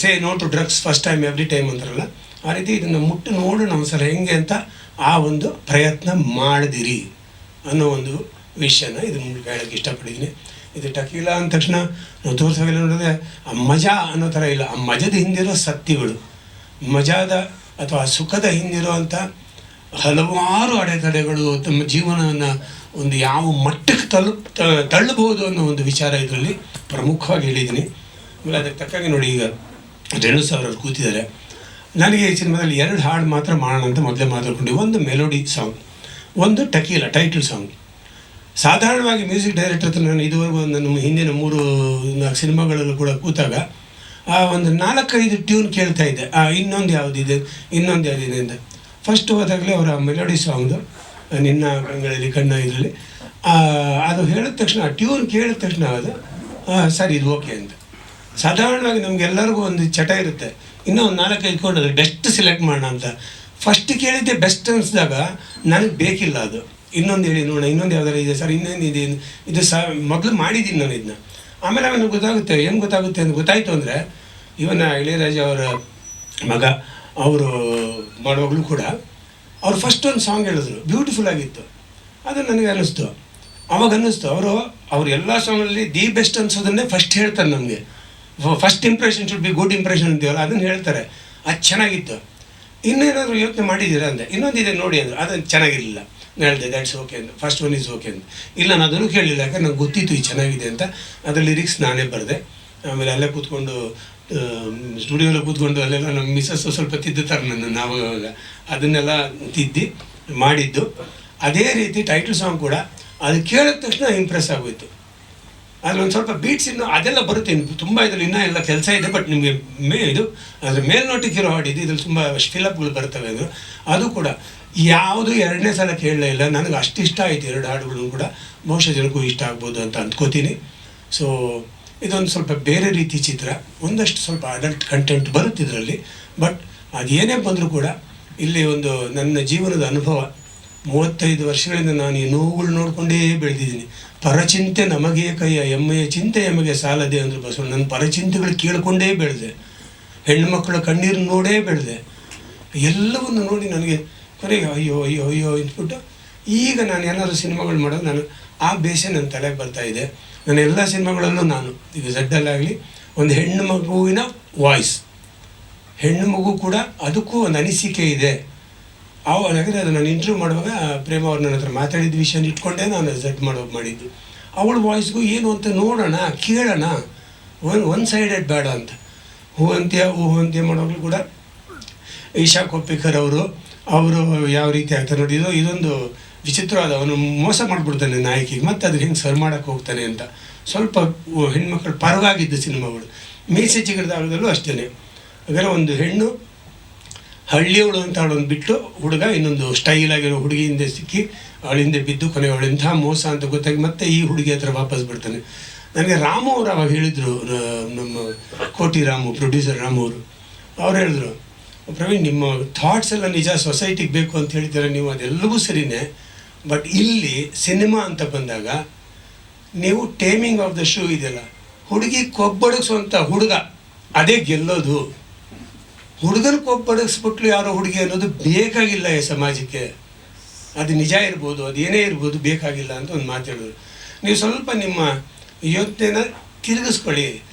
say no to drugs first time every time ಅಂತಾರಲ್ಲ, ಆ ರೀತಿ ಇದನ್ನು ಮುಟ್ಟು ನೋಡೋಣ ಒಂದ್ಸಲ ಹೆಂಗೆ ಅಂತ ಆ ಒಂದು ಪ್ರಯತ್ನ ಮಾಡಿದಿರಿ ಅನ್ನೋ ಒಂದು ವಿಷಯನ ಇದು ಮೂಲಕ ಹೇಳೋಕ್ಕೆ ಇಷ್ಟಪಟ್ಟಿದ್ದೀನಿ. ಇದು ಟಕೀಲಾ ಅಂದ ತಕ್ಷಣ ನಾವು ತೋರಿಸೋಲ್ಲ ನೋಡಿದ್ರೆ ಆ ಮಜಾ ಅನ್ನೋ ಥರ ಇಲ್ಲ. ಆ ಮಜದ ಹಿಂದಿರೋ ಸತ್ಯಗಳು, ಮಜಾದ ಅಥವಾ ಸುಖದ ಹಿಂದಿರುವಂಥ ಹಲವಾರು ಅಡೆತಡೆಗಳು, ತಮ್ಮ ಜೀವನವನ್ನು ಒಂದು ಯಾವ ಮಟ್ಟಕ್ಕೆ ತಳ್ಳಬಹುದು ಅನ್ನೋ ಒಂದು ವಿಚಾರ ಇದರಲ್ಲಿ ಪ್ರಮುಖವಾಗಿ ಹೇಳಿದ್ದೀನಿ. ಆಮೇಲೆ ಅದಕ್ಕೆ ತಕ್ಕಾಗಿ ನೋಡಿ, ಈಗ ರೇಣು ಸರ್ ಅವರು ಕೂತಿದ್ದಾರೆ. ನನಗೆ ಈ ಸಿನಿಮಾದಲ್ಲಿ 2 ಹಾಡು ಮಾತ್ರ ಮಾಡೋಣ ಅಂತ ಮೊದಲೇ ಮಾತಾಡ್ಕೊಂಡು, ಒಂದು ಮೆಲೋಡಿ ಸಾಂಗ್, ಒಂದು ಟಕೀಲಾ ಟೈಟಲ್ ಸಾಂಗ್. ಸಾಧಾರಣವಾಗಿ ಮ್ಯೂಸಿಕ್ ಡೈರೆಕ್ಟರ್ ಹತ್ರ ನಾನು ಇದುವರೆಗೂ ನನ್ನ ಹಿಂದಿನ 3-4 ಸಿನಿಮಾಗಳಲ್ಲೂ ಕೂಡ ಕೂತಾಗ ಆ ಒಂದು 4-5 ಟ್ಯೂನ್ ಕೇಳ್ತಾ ಇದ್ದೆ. ಇನ್ನೊಂದು ಯಾವುದಿದೆ ಅಂತ ಫಸ್ಟ್ ಹೋದಾಗಲೇ ಅವರ ಮೆಲೋಡಿ ಸಾಂಗ್ದು ನಿನ್ನ ಕಂಗಳಲ್ಲಿ ಕಣ್ಣ ಇದರಲ್ಲಿ ಅದು ಹೇಳಿದ ತಕ್ಷಣ, ಟ್ಯೂನ್ ಕೇಳಿದ ತಕ್ಷಣ ಅದು ಸರ್ ಇದು ಓಕೆ ಅಂತ. ಸಾಧಾರಣವಾಗಿ ನಮಗೆಲ್ಲರಿಗೂ ಒಂದು ಚಟ ಇರುತ್ತೆ, ಇನ್ನೂ ಒಂದು 4-5 ಕೊಂಡು ಅದು ಬೆಸ್ಟ್ ಸೆಲೆಕ್ಟ್ ಮಾಡೋಣ ಅಂತ. ಫಸ್ಟ್ ಕೇಳಿದ್ದೆ ಬೆಸ್ಟ್ ಅನಿಸಿದಾಗ ನನಗೆ ಬೇಕಿಲ್ಲ ಅದು, ಇನ್ನೊಂದು ಹೇಳಿ ನೋಡೋಣ, ಇನ್ನೊಂದು ಯಾವ್ದಾರು ಇದೆ ಸರ್, ಇನ್ನೊಂದು ಇದೆ, ಇದು ಮೊದಲು ಮಾಡಿದ್ದೀನಿ ನಾನು ಇದನ್ನ. ಆಮೇಲೆ ನನಗೆ ಗೊತ್ತಾಗುತ್ತೆ, ಏನು ಗೊತ್ತಾಗುತ್ತೆ ಅಂತ ಗೊತ್ತಾಯಿತು ಅಂದರೆ, ಇವನ ಇಳೆಯರಾಜ ಅವರ ಮಗ ಅವರು ಮಾಡುವಾಗಲೂ ಕೂಡ ಅವ್ರು ಫಸ್ಟ್ ಒಂದು ಸಾಂಗ್ ಹೇಳಿದ್ರು, ಬ್ಯೂಟಿಫುಲ್ ಆಗಿತ್ತು. ಅದು ನನಗೆ ಅನ್ನಿಸ್ತು. ಅವಾಗ ಅನ್ನಿಸ್ತು ಅವರು ಎಲ್ಲ ಸಾಂಗಲ್ಲಿ ದಿ ಬೆಸ್ಟ್ ಅನ್ಸೋದನ್ನೇ ಫಸ್ಟ್ ಹೇಳ್ತಾರೆ ನಮಗೆ. First impression should be good impression ಅಂತೀವಲ್ಲ, ಅದನ್ನು ಹೇಳ್ತಾರೆ. ಅದು ಚೆನ್ನಾಗಿತ್ತು. ಇನ್ನೇನಾದರೂ ಯೋಚನೆ ಮಾಡಿದ್ದೀರಾ ಅಂದೆ, ಇನ್ನೊಂದಿದೆ ನೋಡಿ ಅಂದರು, ಅದನ್ನು ಚೆನ್ನಾಗಿರಲಿಲ್ಲ. ನಾನು ಹೇಳಿದೆ ದ್ಯಾಟ್ಸ್ ಓಕೆ ಅಂತ, ಫಸ್ಟ್ ಒನ್ ಈಸ್ ಓಕೆ ಅಂತ. ಇಲ್ಲ ನಾನು ಅದನ್ನು ಕೇಳಲಿಲ್ಲ, ಯಾಕಂದ್ರೆ ನಂಗೆ ಗೊತ್ತಿತ್ತು ಇದು ಚೆನ್ನಾಗಿದೆ ಅಂತ. ಅದ್ರ ಲಿರಿಕ್ಸ್ ನಾನೇ ಬರೆದೆ. ಆಮೇಲೆ ಅಲ್ಲೇ ಕೂತ್ಕೊಂಡು ಸ್ಟುಡಿಯೋಲ್ಲಿ ಕೂತ್ಕೊಂಡು ಅಲ್ಲೆಲ್ಲ ನಮ್ಮ ಮಿಸ್ಸಸ್ಸು ಸ್ವಲ್ಪ ತಿದ್ದುತ್ತಾರೆ ನಾವು ಅದನ್ನೆಲ್ಲ ತಿದ್ದಿ ಮಾಡಿದ್ದು. ಅದೇ ರೀತಿ ಟೈಟಲ್ ಸಾಂಗ್ ಕೂಡ ಅದು ಕೇಳಿದ ತಕ್ಷಣ ಇಂಪ್ರೆಸ್ ಆಗೋಯ್ತು. ಅದ್ರಲ್ಲಿ ಒಂದು ಸ್ವಲ್ಪ ಬೀಟ್ಸ್ ಇನ್ನೂ ಅದೆಲ್ಲ ಬರುತ್ತೆ, ತುಂಬ ಇದರಲ್ಲಿ ಇನ್ನೂ ಎಲ್ಲ ಕೆಲಸ ಇದೆ. ಬಟ್ ನಿಮಗೆ ಇದು ಅದ್ರ ಮೇಲ್ನೋಟಕ್ಕಿರೋ ಹಾಡಿದ್ದು, ಇದ್ರಲ್ಲಿ ತುಂಬ ಫಿಲಪ್ಗಳು ಬರ್ತವೆ. ಅದು ಕೂಡ ಯಾವುದು 2ನೇ ಸಲ ಕೇಳಲೇ ಇಲ್ಲ. ನನಗೆ ಅಷ್ಟು ಇಷ್ಟ ಆಯಿತು 2 ಹಾಡುಗಳು ಕೂಡ. ಬಹುಶಃ ಜನಕ್ಕೂ ಇಷ್ಟ ಆಗ್ಬೋದು ಅಂತ ಅಂದ್ಕೋತೀನಿ. ಸೊ ಇದೊಂದು ಸ್ವಲ್ಪ ಬೇರೆ ರೀತಿ ಚಿತ್ರ, ಒಂದಷ್ಟು ಸ್ವಲ್ಪ ಅಡಲ್ಟ್ ಕಂಟೆಂಟ್ ಬರುತ್ತೆ ಇದರಲ್ಲಿ. ಬಟ್ ಅದೇನೇ ಬಂದರೂ ಕೂಡ ಇಲ್ಲಿ ಒಂದು ನನ್ನ ಜೀವನದ ಅನುಭವ, 35 ವರ್ಷಗಳಿಂದ ನಾನು ಈ ನೋವುಗಳು ನೋಡಿಕೊಂಡೇ ಬೆಳೆದಿದ್ದೀನಿ. ಪರಚಿಂತೆ ನಮಗೆ ಕೈಯ ಎಮ್ಮೆಯ ಚಿಂತೆ ಎಮಗೆ ಸಾಲದೆ ಅಂದರು ಬಸವಣ್ಣ. ನನ್ನ ಪರಚಿಂತೆಗಳು ಕೇಳಿಕೊಂಡೇ ಬೆಳೆದೆ, ಹೆಣ್ಣುಮಕ್ಕಳ ಕಣ್ಣೀರು ನೋಡೇ ಬೆಳೆದೆ. ಎಲ್ಲವನ್ನು ನೋಡಿ ನನಗೆ ಕೊನೆಗೆ ಅಯ್ಯೋ ಅಯ್ಯೋ ಅಯ್ಯೋ ಅಂದ್ಬಿಟ್ಟು ಈಗ ನಾನು ಏನಾದರೂ ಸಿನಿಮಾಗಳು ಮಾಡೋದು ನಾನು ಆ ಬೇಸೆ ನನ್ನ ತಲೆಗೆ ಬರ್ತಾಯಿದೆ. ನನ್ನ ಎಲ್ಲ ಸಿನಿಮಾಗಳಲ್ಲೂ ನಾನು ಈಗ ಝಡ್ಡಲ್ಲಾಗಲಿ ಒಂದು ಹೆಣ್ಣು ಮಗುವಿನ ವಾಯ್ಸ್, ಹೆಣ್ಣು ಮಗು ಕೂಡ ಅದಕ್ಕೂ ಒಂದು ಅನಿಸಿಕೆ ಇದೆ. ಯಾಕಂದರೆ ಅದು ನಾನು ಇಂಟರ್ವ್ಯೂ ಮಾಡುವಾಗ ಪ್ರೇಮ ಅವ್ರು ನನ್ನ ಹತ್ರ ಮಾತಾಡಿದ ವಿಷಯನ ಇಟ್ಕೊಂಡೇ ನಾನು ಝಡ್ ಮಾಡಿದ್ದು. ಅವಳ ವಾಯ್ಸ್ಗೂ ಏನು ಅಂತ ನೋಡೋಣ, ಕೇಳೋಣ, ಒನ್ ಸೈಡೆಡ್ ಬೇಡ ಅಂತ. ಹೂ ಅಂತ್ಯ ಮಾಡುವಾಗಲೂ ಕೂಡ ಈಶಾ ಕೊಪ್ಪಿಕರ್ ಅವರು ಯಾವ ರೀತಿ ಆಗ್ತಾರೆ ನೋಡಿ. ಇದೊಂದು ವಿಚಿತ್ರವಾದ, ಅವನು ಮೋಸ ಮಾಡಿಬಿಡ್ತಾನೆ ನಾಯಕಿಗೆ, ಮತ್ತು ಅದಕ್ಕೆ ಹೆಂಗೆ ಸರ್ ಮಾಡೋಕ್ಕೆ ಹೋಗ್ತಾನೆ ಅಂತ. ಸ್ವಲ್ಪ ಹೆಣ್ಮಕ್ಳು ಪರವಾಗಿದ್ದ ಸಿನಿಮಾಗಳು. ಮೀಸೆ ಚಿಗಡ್ದಾಗಲೂ ಅಷ್ಟೇ. ಹಾಗಾದ್ರೆ ಒಂದು ಹೆಣ್ಣು ಹಳ್ಳಿಯವಳು ಅಂತ ಅವಳನ್ನು ಬಿಟ್ಟು ಹುಡುಗ ಇನ್ನೊಂದು ಸ್ಟೈಲ್ ಆಗಿರೋ ಹುಡುಗಿ ಹಿಂದೆ ಸಿಕ್ಕಿ ಅವಳ ಹಿಂದೆ ಬಿದ್ದು ಕೊನೆ ಅವಳು ಇಂಥ ಮೋಸ ಅಂತ ಗೊತ್ತಾಗಿ ಮತ್ತೆ ಈ ಹುಡುಗಿ ಹತ್ರ ವಾಪಸ್ ಬಿಡ್ತಾನೆ. ನನಗೆ ರಾಮು ಅವರು ಅವಾಗ ಹೇಳಿದರು, ನಮ್ಮ ಕೋಟಿ ರಾಮು, ಪ್ರೊಡ್ಯೂಸರ್ ರಾಮು ಅವ್ರು ಹೇಳಿದ್ರು, ಪ್ರವೀಣ್ ನಿಮ್ಮ ಥಾಟ್ಸ್ ಎಲ್ಲ ನಿಜ ಸೊಸೈಟಿಗೆ ಬೇಕು ಅಂತ ಹೇಳ್ತೀರ ನೀವು, ಅದೆಲ್ಲವೂ ಸರಿಯೇ. ಬಟ್ ಇಲ್ಲಿ ಸಿನಿಮಾ ಅಂತ ಬಂದಾಗ ನೀವು ಟೇಮಿಂಗ್ ಆಫ್ ದ ಶೋ ಇದೆಯಲ್ಲ, ಹುಡುಗಿ ಕೊಬ್ಬಡಗಿಸುವಂಥ ಹುಡುಗ ಅದೇ ಗೆಲ್ಲೋದು. ಹುಡುಗನ ಕೊಬ್ಬಡಗಿಸ್ಬಿಟ್ಲು ಯಾರೋ ಹುಡುಗಿ ಅನ್ನೋದು ಬೇಕಾಗಿಲ್ಲ ಈ ಸಮಾಜಕ್ಕೆ. ಅದು ನಿಜ ಇರ್ಬೋದು, ಅದೇನೇ ಇರ್ಬೋದು, ಬೇಕಾಗಿಲ್ಲ ಅಂತ ಒಂದು ಮಾತು ಹೇಳಿದ್ರು. ನೀವು ಸ್ವಲ್ಪ ನಿಮ್ಮ ಯೋಚನೆನ ತಿರುಗಿಸ್ಕೊಳ್ಳಿ.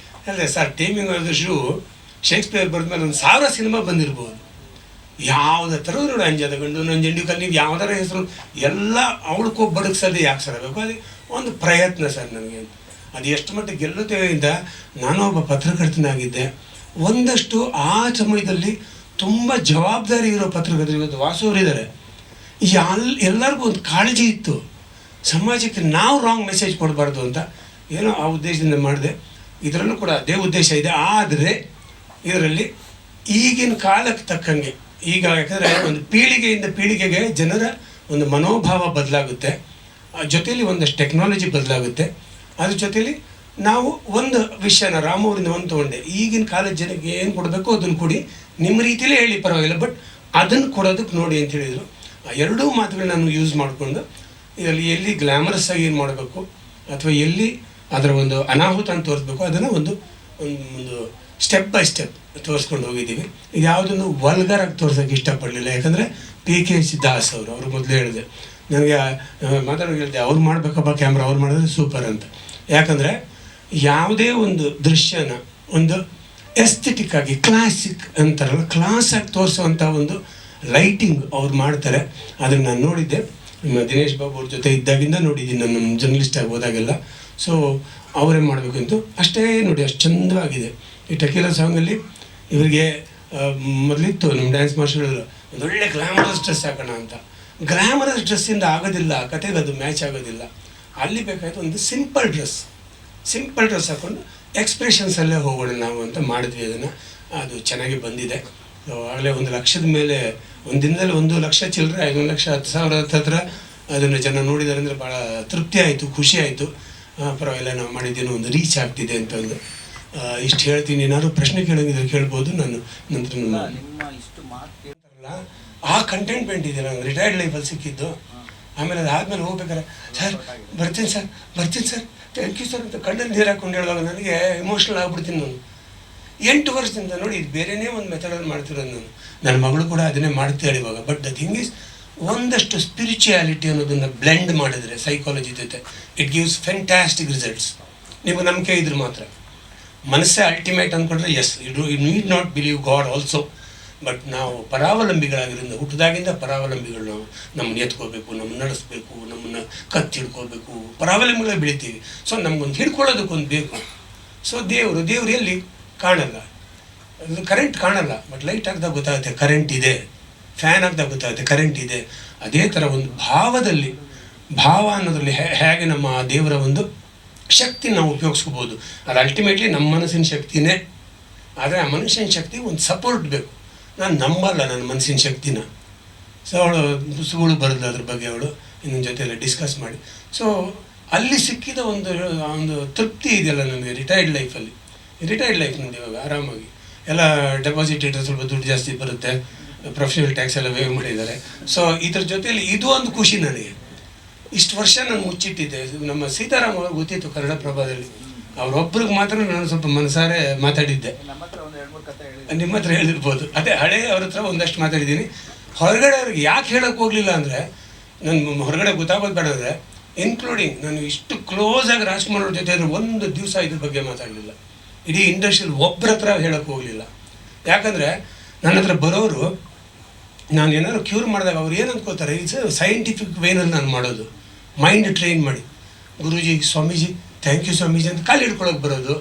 ಅಲ್ಲೇ sir taming of the shrew Shakespeare ಬರೆದ್ಮೇಲೆ 1000 ಸಿನಿಮಾ ಬಂದಿರ್ಬೋದು. ಯಾವುದೇ ಥರ ನೋಡಿ, ಅಂಜದ ಗಂಡು, ನಂಜಂಡಿ ಕಲ್ಲಿ, ನೀವು ಯಾವುದಾರ ಹೆಸರು ಎಲ್ಲ ಅವಳಕ್ಕೋ ಬಡಗಿಸೋದೇ ಯಾಕೆ ಸರ್ ಆಗಬೇಕು? ಅದು ಒಂದು ಪ್ರಯತ್ನ ಸರ್ ನನಗೆ. ಅದು ಎಷ್ಟು ಮಟ್ಟಿಗೆ ಗೆಲ್ಲುತ್ತೇವೆ ಅಂತ. ನಾನು ಒಬ್ಬ ಪತ್ರಕರ್ತನಾಗಿದ್ದೆ. ಒಂದಷ್ಟು ಆ ಸಮಯದಲ್ಲಿ ತುಂಬ ಜವಾಬ್ದಾರಿ ಇರೋ ಪತ್ರಕರ್ತರು, ಇವತ್ತು ವಾಸವರಿದ್ದಾರೆ, ಎಲ್ಲರಿಗೂ ಒಂದು ಕಾಳಜಿ ಇತ್ತು ಸಮಾಜಕ್ಕೆ ನಾವು ರಾಂಗ್ ಮೆಸೇಜ್ ಕೊಡಬಾರ್ದು ಅಂತ. ಏನೋ ಆ ಉದ್ದೇಶದಿಂದ ಮಾಡಿದೆ. ಇದರಲ್ಲೂ ಕೂಡ ಅದೇ ಉದ್ದೇಶ ಇದೆ. ಆದರೆ ಇದರಲ್ಲಿ ಈಗಿನ ಕಾಲಕ್ಕೆ ತಕ್ಕಂಗೆ, ಈಗ ಯಾಕಂದರೆ ಒಂದು ಪೀಳಿಗೆಯಿಂದ ಪೀಳಿಗೆಗೆ ಜನರ ಒಂದು ಮನೋಭಾವ ಬದಲಾಗುತ್ತೆ, ಜೊತೆಯಲ್ಲಿ ಒಂದಷ್ಟು ಟೆಕ್ನಾಲಜಿ ಬದಲಾಗುತ್ತೆ. ಅದ್ರ ಜೊತೆಯಲ್ಲಿ ನಾವು ಒಂದು ವಿಷಯನ ರಾಮೂರಿಂದ ಒಂದು ತೊಗೊಂಡೆ, ಈಗಿನ ಕಾಲದ ಜನಕ್ಕೆ ಏನು ಕೊಡಬೇಕು ಅದನ್ನು ಕೊಡಿ, ನಿಮ್ಮ ರೀತಿಯಲ್ಲೇ ಹೇಳಿ ಪರವಾಗಿಲ್ಲ, ಬಟ್ ಅದನ್ನು ಕೊಡೋದಕ್ಕೆ ನೋಡಿ ಅಂತ ಹೇಳಿದರು. ಆ ಎರಡೂ ಮಾತುಗಳನ್ನ ನಾನು ಯೂಸ್ ಮಾಡಿಕೊಂಡು ಇದರಲ್ಲಿ ಎಲ್ಲಿ ಗ್ಲ್ಯಾಮರಸ್ ಆಗಿ ಏನು ಮಾಡಬೇಕು ಅಥವಾ ಎಲ್ಲಿ ಅದರ ಒಂದು ಅನಾಹುತ ಅಂತ ತೋರಿಸ್ಬೇಕು, ಅದನ್ನು ಒಂದು ಸ್ಟೆಪ್ ಬೈ ಸ್ಟೆಪ್ ತೋರಿಸ್ಕೊಂಡು ಹೋಗಿದ್ದೀವಿ. ಇದು ಯಾವುದನ್ನು ವಲ್ಗರಾಗಿ ತೋರ್ಸೋಕ್ಕೆ ಇಷ್ಟಪಡಲಿಲ್ಲ. ಯಾಕಂದರೆ PK ದಾಸ್ ಅವರು ಮೊದಲು ಹೇಳಿದೆ ನನಗೆ, ಮಾತಾಡೋ ಹೇಳಿದೆ ಅವ್ರು ಮಾಡಬೇಕಪ್ಪ ಕ್ಯಾಮ್ರಾ, ಅವ್ರು ಮಾಡಿದ್ರೆ ಸೂಪರ್ ಅಂತ. ಯಾಕಂದರೆ ಯಾವುದೇ ಒಂದು ದೃಶ್ಯನ ಒಂದು ಎಸ್ಥೆಟಿಕ್ ಆಗಿ ಕ್ಲಾಸಿಕ್ ಅಂತಾರಲ್ಲ, ಕ್ಲಾಸಾಗಿ ತೋರಿಸುವಂಥ ಒಂದು ಲೈಟಿಂಗ್ ಅವ್ರು ಮಾಡ್ತಾರೆ. ಅದನ್ನು ನಾನು ನೋಡಿದ್ದೆ, ನಮ್ಮ ದಿನೇಶ್ ಬಾಬು ಅವ್ರ ಜೊತೆ ಇದ್ದಾಗಿಂದ ನೋಡಿದ್ದೀನಿ ನಾನು, ನಮ್ಮ ಜರ್ನಲಿಸ್ಟ್ ಆಗಿ ಹೋದಾಗೆಲ್ಲ. ಸೊ ಅವರೇ ಮಾಡಬೇಕಂತೂ ಅಷ್ಟೇ ನೋಡಿ, ಅಷ್ಟು ಚಂದವಾಗಿದೆ. ಈ ಟಕೀಲಾ ಸಾಂಗಲ್ಲಿ ಇವರಿಗೆ ಮೊದಲಿತ್ತು ನಮ್ಮ ಡ್ಯಾನ್ಸ್ ಮಾಸ್ಟರ್ ಹೇಳಿದ್ರು ಒಂದೊಳ್ಳೆ ಗ್ಲಾಮರಸ್ ಡ್ರೆಸ್ ಹಾಕೋಣ ಅಂತ. ಗ್ಲಾಮರಸ್ ಡ್ರೆಸ್ಸಿಂದ ಆಗೋದಿಲ್ಲ, ಕತೆಗೆ ಅದು ಮ್ಯಾಚ್ ಆಗೋದಿಲ್ಲ. ಅಲ್ಲಿ ಬೇಕಾಯಿತು ಒಂದು ಸಿಂಪಲ್ ಡ್ರೆಸ್ ಹಾಕ್ಕೊಂಡು ಎಕ್ಸ್ಪ್ರೆಷನ್ಸಲ್ಲೇ ಹೋಗೋಣ ನಾವು ಅಂತ ಮಾಡಿದ್ವಿ. ಅದನ್ನು ಅದು ಚೆನ್ನಾಗಿ ಬಂದಿದೆ. ಆಗಲೇ 1 ಲಕ್ಷದ ಮೇಲೆ ಒಂದು ದಿನದಲ್ಲಿ 1 ಲಕ್ಷ ಚಿಲ್ಲರೆ 1,10,000 ಹತ್ರ ಅದನ್ನು ಜನ ನೋಡಿದ್ದಾರೆ ಅಂದರೆ ಭಾಳ ತೃಪ್ತಿ ಆಯಿತು, ಖುಷಿ ಆಯಿತು. ಪರವಾಗಿಲ್ಲ, ನಾವು ಮಾಡಿದ್ದೇನೋ ಒಂದು ರೀಚ್ ಆಗ್ತಿದೆ ಅಂತಂದು ಇಷ್ಟು ಹೇಳ್ತೀನಿ. ಏನಾದ್ರು ಪ್ರಶ್ನೆ ಕೇಳೋಂಗಿದ್ರೆ ಕೇಳ್ಬೋದು. ನಾನು ನಂತರ ಆ ಕಂಟೆಂಟ್ಮೆಂಟ್ ಇದೆ ನಂಗೆ ರಿಟೈರ್ಡ್ ಲೈಫಲ್ಲಿ ಸಿಕ್ಕಿದ್ದು. ಆಮೇಲೆ ಅದಾದಮೇಲೆ ಹೋಗ್ಬೇಕಾರೆ ಸರ್ ಬರ್ತೀನಿ ಸರ್ ಥ್ಯಾಂಕ್ ಯು ಸರ್ ಅಂತ ಕಣ್ಣಲ್ಲಿ ನೀರು ಹಾಕೊಂಡು ಹೇಳುವಾಗ ನನಗೆ ಎಮೋಷ್ನಲ್ ಆಗ್ಬಿಡ್ತೀನಿ ನಾನು. 8 ವರ್ಷದಿಂದ ನೋಡಿ, ಇದು ಬೇರೆಯೇ ಒಂದು ಮೆಥಡಲ್ಲಿ ಮಾಡ್ತಿರೋದು ನನ್ನ ಮಗಳು ಕೂಡ ಅದನ್ನೇ ಮಾಡ್ತಾಳೆ ಇವಾಗ. ಬಟ್ ದ ಥಿಂಗ್ ಈಸ್, ಒಂದಷ್ಟು ಸ್ಪಿರಿಚುಯಾಲಿಟಿ ಅನ್ನೋದನ್ನು ಬ್ಲೆಂಡ್ ಮಾಡಿದ್ರೆ ಸೈಕಾಲಜಿ ಜೊತೆ ಇಟ್ ಗಿವ್ಸ್ ಫ್ಯಾಂಟಾಸ್ಟಿಕ್ ರಿಸಲ್ಟ್ಸ್. ನೀವು ನಂಬಿಕೆ ಇದ್ರೆ ಮಾತ್ರ. ಮನಸ್ಸೇ ಅಲ್ಟಿಮೇಟ್ ಅಂದ್ಕೊಂಡ್ರೆ yes, you need not believe God also. But ನಾವು ಪರಾವಲಂಬಿಗಳಾಗಿರೋದ್ರಿಂದ, ಹುಟ್ಟಿದಾಗಿಂದ ಪರಾವಲಂಬಿಗಳು. ನಾವು ನಮ್ಮನ್ನು ಎತ್ಕೋಬೇಕು, ನಮ್ಮನ್ನು ನಡೆಸ್ಬೇಕು, ನಮ್ಮನ್ನು ಹಿಡ್ಕೋಬೇಕು, ಪರಾವಲಂಬಿಗಳೇ ಬೆಳಿತೀವಿ. ಸೊ ನಮ್ಗೊಂದು ಹಿಡ್ಕೊಳ್ಳೋದಕ್ಕೊಂದು ಬೇಕು. ಸೊ ದೇವರು ಎಲ್ಲಿ ಕಾಣಲ್ಲ, ಕರೆಂಟ್ ಕಾಣಲ್ಲ, ಬಟ್ ಲೈಟ್ ಹಾಕಿದಾಗ ಗೊತ್ತಾಗುತ್ತೆ ಕರೆಂಟ್ ಇದೆ, ಫ್ಯಾನ್ ಹಾಕಿದಾಗ ಗೊತ್ತಾಗುತ್ತೆ ಕರೆಂಟ್ ಇದೆ. ಅದೇ ಥರ ಒಂದು ಭಾವ ಅನ್ನೋದ್ರಲ್ಲಿ ಹೇಗೆ ನಮ್ಮ ದೇವರ ಒಂದು ಶಕ್ತಿ ನಾವು ಉಪಯೋಗಿಸ್ಕೋಬೋದು. ಅದು ಅಲ್ಟಿಮೇಟ್ಲಿ ನಮ್ಮ ಮನಸ್ಸಿನ ಶಕ್ತಿನೇ. ಆದರೆ ಆ ಮನುಷ್ಯನ ಶಕ್ತಿಗೆ ಒಂದು ಸಪೋರ್ಟ್ ಬೇಕು. ನಾನು ನಂಬಲ್ಲ ನನ್ನ ಮನಸ್ಸಿನ ಶಕ್ತಿನ. ಸೊ ಅವಳು ಪುಸ್ತಕಗಳು ಬರೆದು ಅದ್ರ ಬಗ್ಗೆ ಅವಳು ಇನ್ನೊಂದು ಜೊತೆ ಎಲ್ಲ ಡಿಸ್ಕಸ್ ಮಾಡಿ. ಸೊ ಅಲ್ಲಿ ಸಿಕ್ಕಿದ ಒಂದು ತೃಪ್ತಿ ಇದೆಯಲ್ಲ ನನಗೆ ರಿಟೈರ್ಡ್ ಲೈಫ್ ನಂದು ಇವಾಗ ಆರಾಮಾಗಿ ಎಲ್ಲ ಡೆಪಾಸಿಟ್ ಇಟ್ಟರೆ ಸ್ವಲ್ಪ ದುಡ್ಡು ಜಾಸ್ತಿ ಬರುತ್ತೆ, ಪ್ರೊಫೆಷನಲ್ ಟ್ಯಾಕ್ಸ್ ಎಲ್ಲ ವೇವ್ ಮಾಡಿದ್ದಾರೆ. ಸೊ ಇದ್ರ ಜೊತೆಯಲ್ಲಿ ಇದು ಒಂದು ಖುಷಿ ನನಗೆ. ಇಷ್ಟು ವರ್ಷ ನಾನು ಮುಚ್ಚಿಟ್ಟಿದ್ದೆ. ನಮ್ಮ ಸೀತಾರಾಮ್ ಅವ್ರಿಗೆ ಗೊತ್ತಿತ್ತು ಕನ್ನಡಪ್ರಭದಲ್ಲಿ, ಅವರೊಬ್ಬರಿಗೆ ಮಾತ್ರ ನಾನು ಸ್ವಲ್ಪ ಮನಸಾರೆ ಮಾತಾಡಿದ್ದೆ. ನಿಮ್ಮ ಹತ್ರ ಹೇಳಿರ್ಬೋದು. ಅದೇ ಹಳೆ ಅವ್ರ ಹತ್ರ ಒಂದಷ್ಟು ಮಾತಾಡಿದ್ದೀನಿ. ಹೊರಗಡೆ ಅವ್ರಿಗೆ ಯಾಕೆ ಹೇಳೋಕ್ಕೆ ಹೋಗಲಿಲ್ಲ ಅಂದರೆ, ನನ್ನ ಹೊರಗಡೆ ಗೊತ್ತಾಗೋದು ಬೇಡ ಅಂದರೆ, ಇನ್ಕ್ಲೂಡಿಂಗ್ ನಾನು ಇಷ್ಟು ಕ್ಲೋಸಾಗಿ ರಾಜ್ಕುಮಾರ್ ಅವ್ರ ಜೊತೆ ಇದ್ರೆ ಒಂದು ದಿವಸ ಇದ್ರ ಬಗ್ಗೆ ಮಾತಾಡಲಿಲ್ಲ. ಇಡೀ ಇಂಡಸ್ಟ್ರಿಯಲ್ಲಿ ಒಬ್ಬರ ಹತ್ರ ಹೇಳೋಕ್ಕೆ ಹೋಗಲಿಲ್ಲ. ಯಾಕಂದರೆ ನನ್ನ ಹತ್ರ ಬರೋರು ನಾನು ಏನಾದ್ರು ಕ್ಯೂರ್ ಮಾಡಿದಾಗ ಅವ್ರು ಏನು ಅಂದ್ಕೋತಾರೆ, ಇಟ್ಸ್ ಸೈಂಟಿಫಿಕ್ ವೇನಲ್ಲಿ ನಾನು ಮಾಡೋದು, ಮೈಂಡ್ ಟ್ರೈನ್ ಮಾಡಿ. ಗುರೂಜಿ, ಸ್ವಾಮೀಜಿ, ಥ್ಯಾಂಕ್ ಯು ಸ್ವಾಮೀಜಿ ಅಂತ ಕಾಲು ಹಿಡ್ಕೊಳಕ್ಕೆ ಬರೋದು,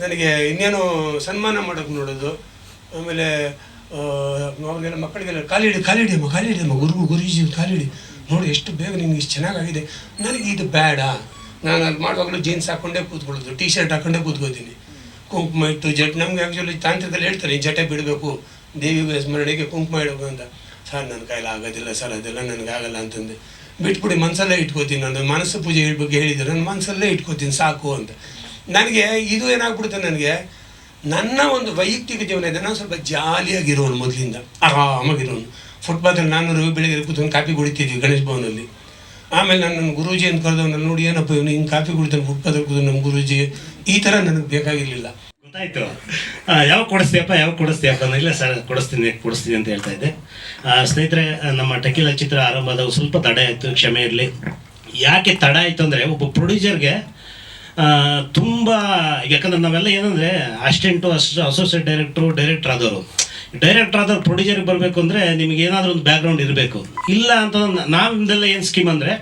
ನನಗೆ ಇನ್ನೇನೋ ಸನ್ಮಾನ ಮಾಡೋಕ್ಕೆ ನೋಡೋದು. ಆಮೇಲೆ ಅವ್ರಿಗೆಲ್ಲ ಮಕ್ಕಳಿಗೆಲ್ಲ ಕಾಲಿಡಿಯಮ್ಮ ಗುರೂಜಿ ಕಾಲಿಡಿ, ನೋಡಿ ಎಷ್ಟು ಬೇಗ ನಿಮ್ಗೆ ಇಷ್ಟು ಚೆನ್ನಾಗಾಗಿದೆ. ನನಗೆ ಇದು ಬೇಡ. ನಾನು ಅದು ಮಾಡುವಾಗಲೂ ಜೀನ್ಸ್ ಹಾಕ್ಕೊಂಡೇ ಕೂತ್ಕೊಳ್ಳೋದು, ಟೀ ಶರ್ಟ್ ಹಾಕ್ಕೊಂಡೇ ಕೂತ್ಕೋತೀನಿ. ಕುಂಕುಮ ಇಟ್ಟು ನಮ್ಗೆ ಆ್ಯಕ್ಚುಲಿ ತಾಂತ್ರಿಕದಲ್ಲಿ ಹೇಳ್ತಾರೆ ಈ ಜಟೆ ಬಿಡಬೇಕು, ದೇವಿಗೆ ಸ್ಮರಣೆಗೆ ಕುಂಕುಮ ಇಡಬೇಕು ಅಂತ. ಸರ್ ನನ್ನ ಕೈಲಿ ಆಗೋದಿಲ್ಲ ಸರ್, ಅದೆಲ್ಲ ನನಗಾಗಲ್ಲ ಅಂತಂದೆ. ಬಿಟ್ಬಿಡಿ, ಮನಸ್ಸಲ್ಲೇ ಇಟ್ಕೋತೀನಿ. ನಾನು ಮನಸ್ಸು ಪೂಜೆ ಬಗ್ಗೆ ಹೇಳಿದರೆ ನಾನು ಮನಸ್ಸಲ್ಲೇ ಇಟ್ಕೋತೀನಿ ಸಾಕು ಅಂತ. ನನಗೆ ಇದು ಏನಾಗ್ಬಿಡುತ್ತೆ, ನನಗೆ ನನ್ನ ಒಂದು ವೈಯಕ್ತಿಕ ಜೀವನ ಇದೆ. ನಾನು ಸ್ವಲ್ಪ ಜಾಲಿಯಾಗಿರೋನು, ಮೊದಲಿಂದ ಆರಾಮಾಗಿರೋನು. ಫುಟ್ಪಾತಲ್ಲಿ ನಾನು ರವಿ ಬೆಳಿಗ್ಗೆ ಕೂತ್ಕೊಂಡು ಕಾಫಿ ಕುಡಿತಿದ್ವಿ ಗಣೇಶ್ ಭವನಲ್ಲಿ. ಆಮೇಲೆ ನನ್ನ ಗುರೂಜಿ ಅಂತ ಕರೆದವ್ ನೋಡಿ, ಏನಪ್ಪ ಇವನು ಹಿಂಗೆ ಕಾಫಿ ಕುಡಿತಾನೆ ಫುಟ್ಪಾತಲ್ಲಿ ಕೂತು ನಮ್ಮ ಗುರೂಜಿ. ಈ ಥರ ನನಗೆ ಬೇಕಾಗಿರಲಿಲ್ಲ. ಗೊತ್ತಾಯ್ತು. ಯಾವಾಗ ಕೊಡಿಸ್ತೀಯಪ್ಪ ಇಲ್ಲ ಸರ್ ಕೊಡಿಸ್ತೀನಿ ಅಂತ ಹೇಳ್ತಾ ಇದ್ದೆ. ಸ್ನೇಹಿತರೆ, ನಮ್ಮ ಟಕೀಲಾ ಚಿತ್ರ ಆರಂಭದಾಗ ಸ್ವಲ್ಪ ತಡ ಆಯಿತು, ಕ್ಷಮೆ ಇರಲಿ. ಯಾಕೆ ತಡ ಆಯಿತು ಅಂದರೆ, ಒಬ್ಬ ಪ್ರೊಡ್ಯೂಸರ್ಗೆ ತುಂಬ, ಯಾಕಂದ್ರೆ ನಾವೆಲ್ಲ ಏನಂದರೆ ಅಸಿಸ್ಟೆಂಟು ಅಸೋಸಿಯೇಟ್ ಡೈರೆಕ್ಟರ್ ಆದವರು ಪ್ರೊಡ್ಯೂಸರ್ಗೆ ಬರಬೇಕು ಅಂದರೆ ನಿಮಗೆ ಏನಾದರೂ ಒಂದು ಬ್ಯಾಕ್ಗ್ರೌಂಡ್ ಇರಬೇಕು. ಇಲ್ಲ ಅಂತ ನಾವಿಂದೆಲ್ಲ ಏನು ಸ್ಕೀಮ್ ಅಂದರೆ,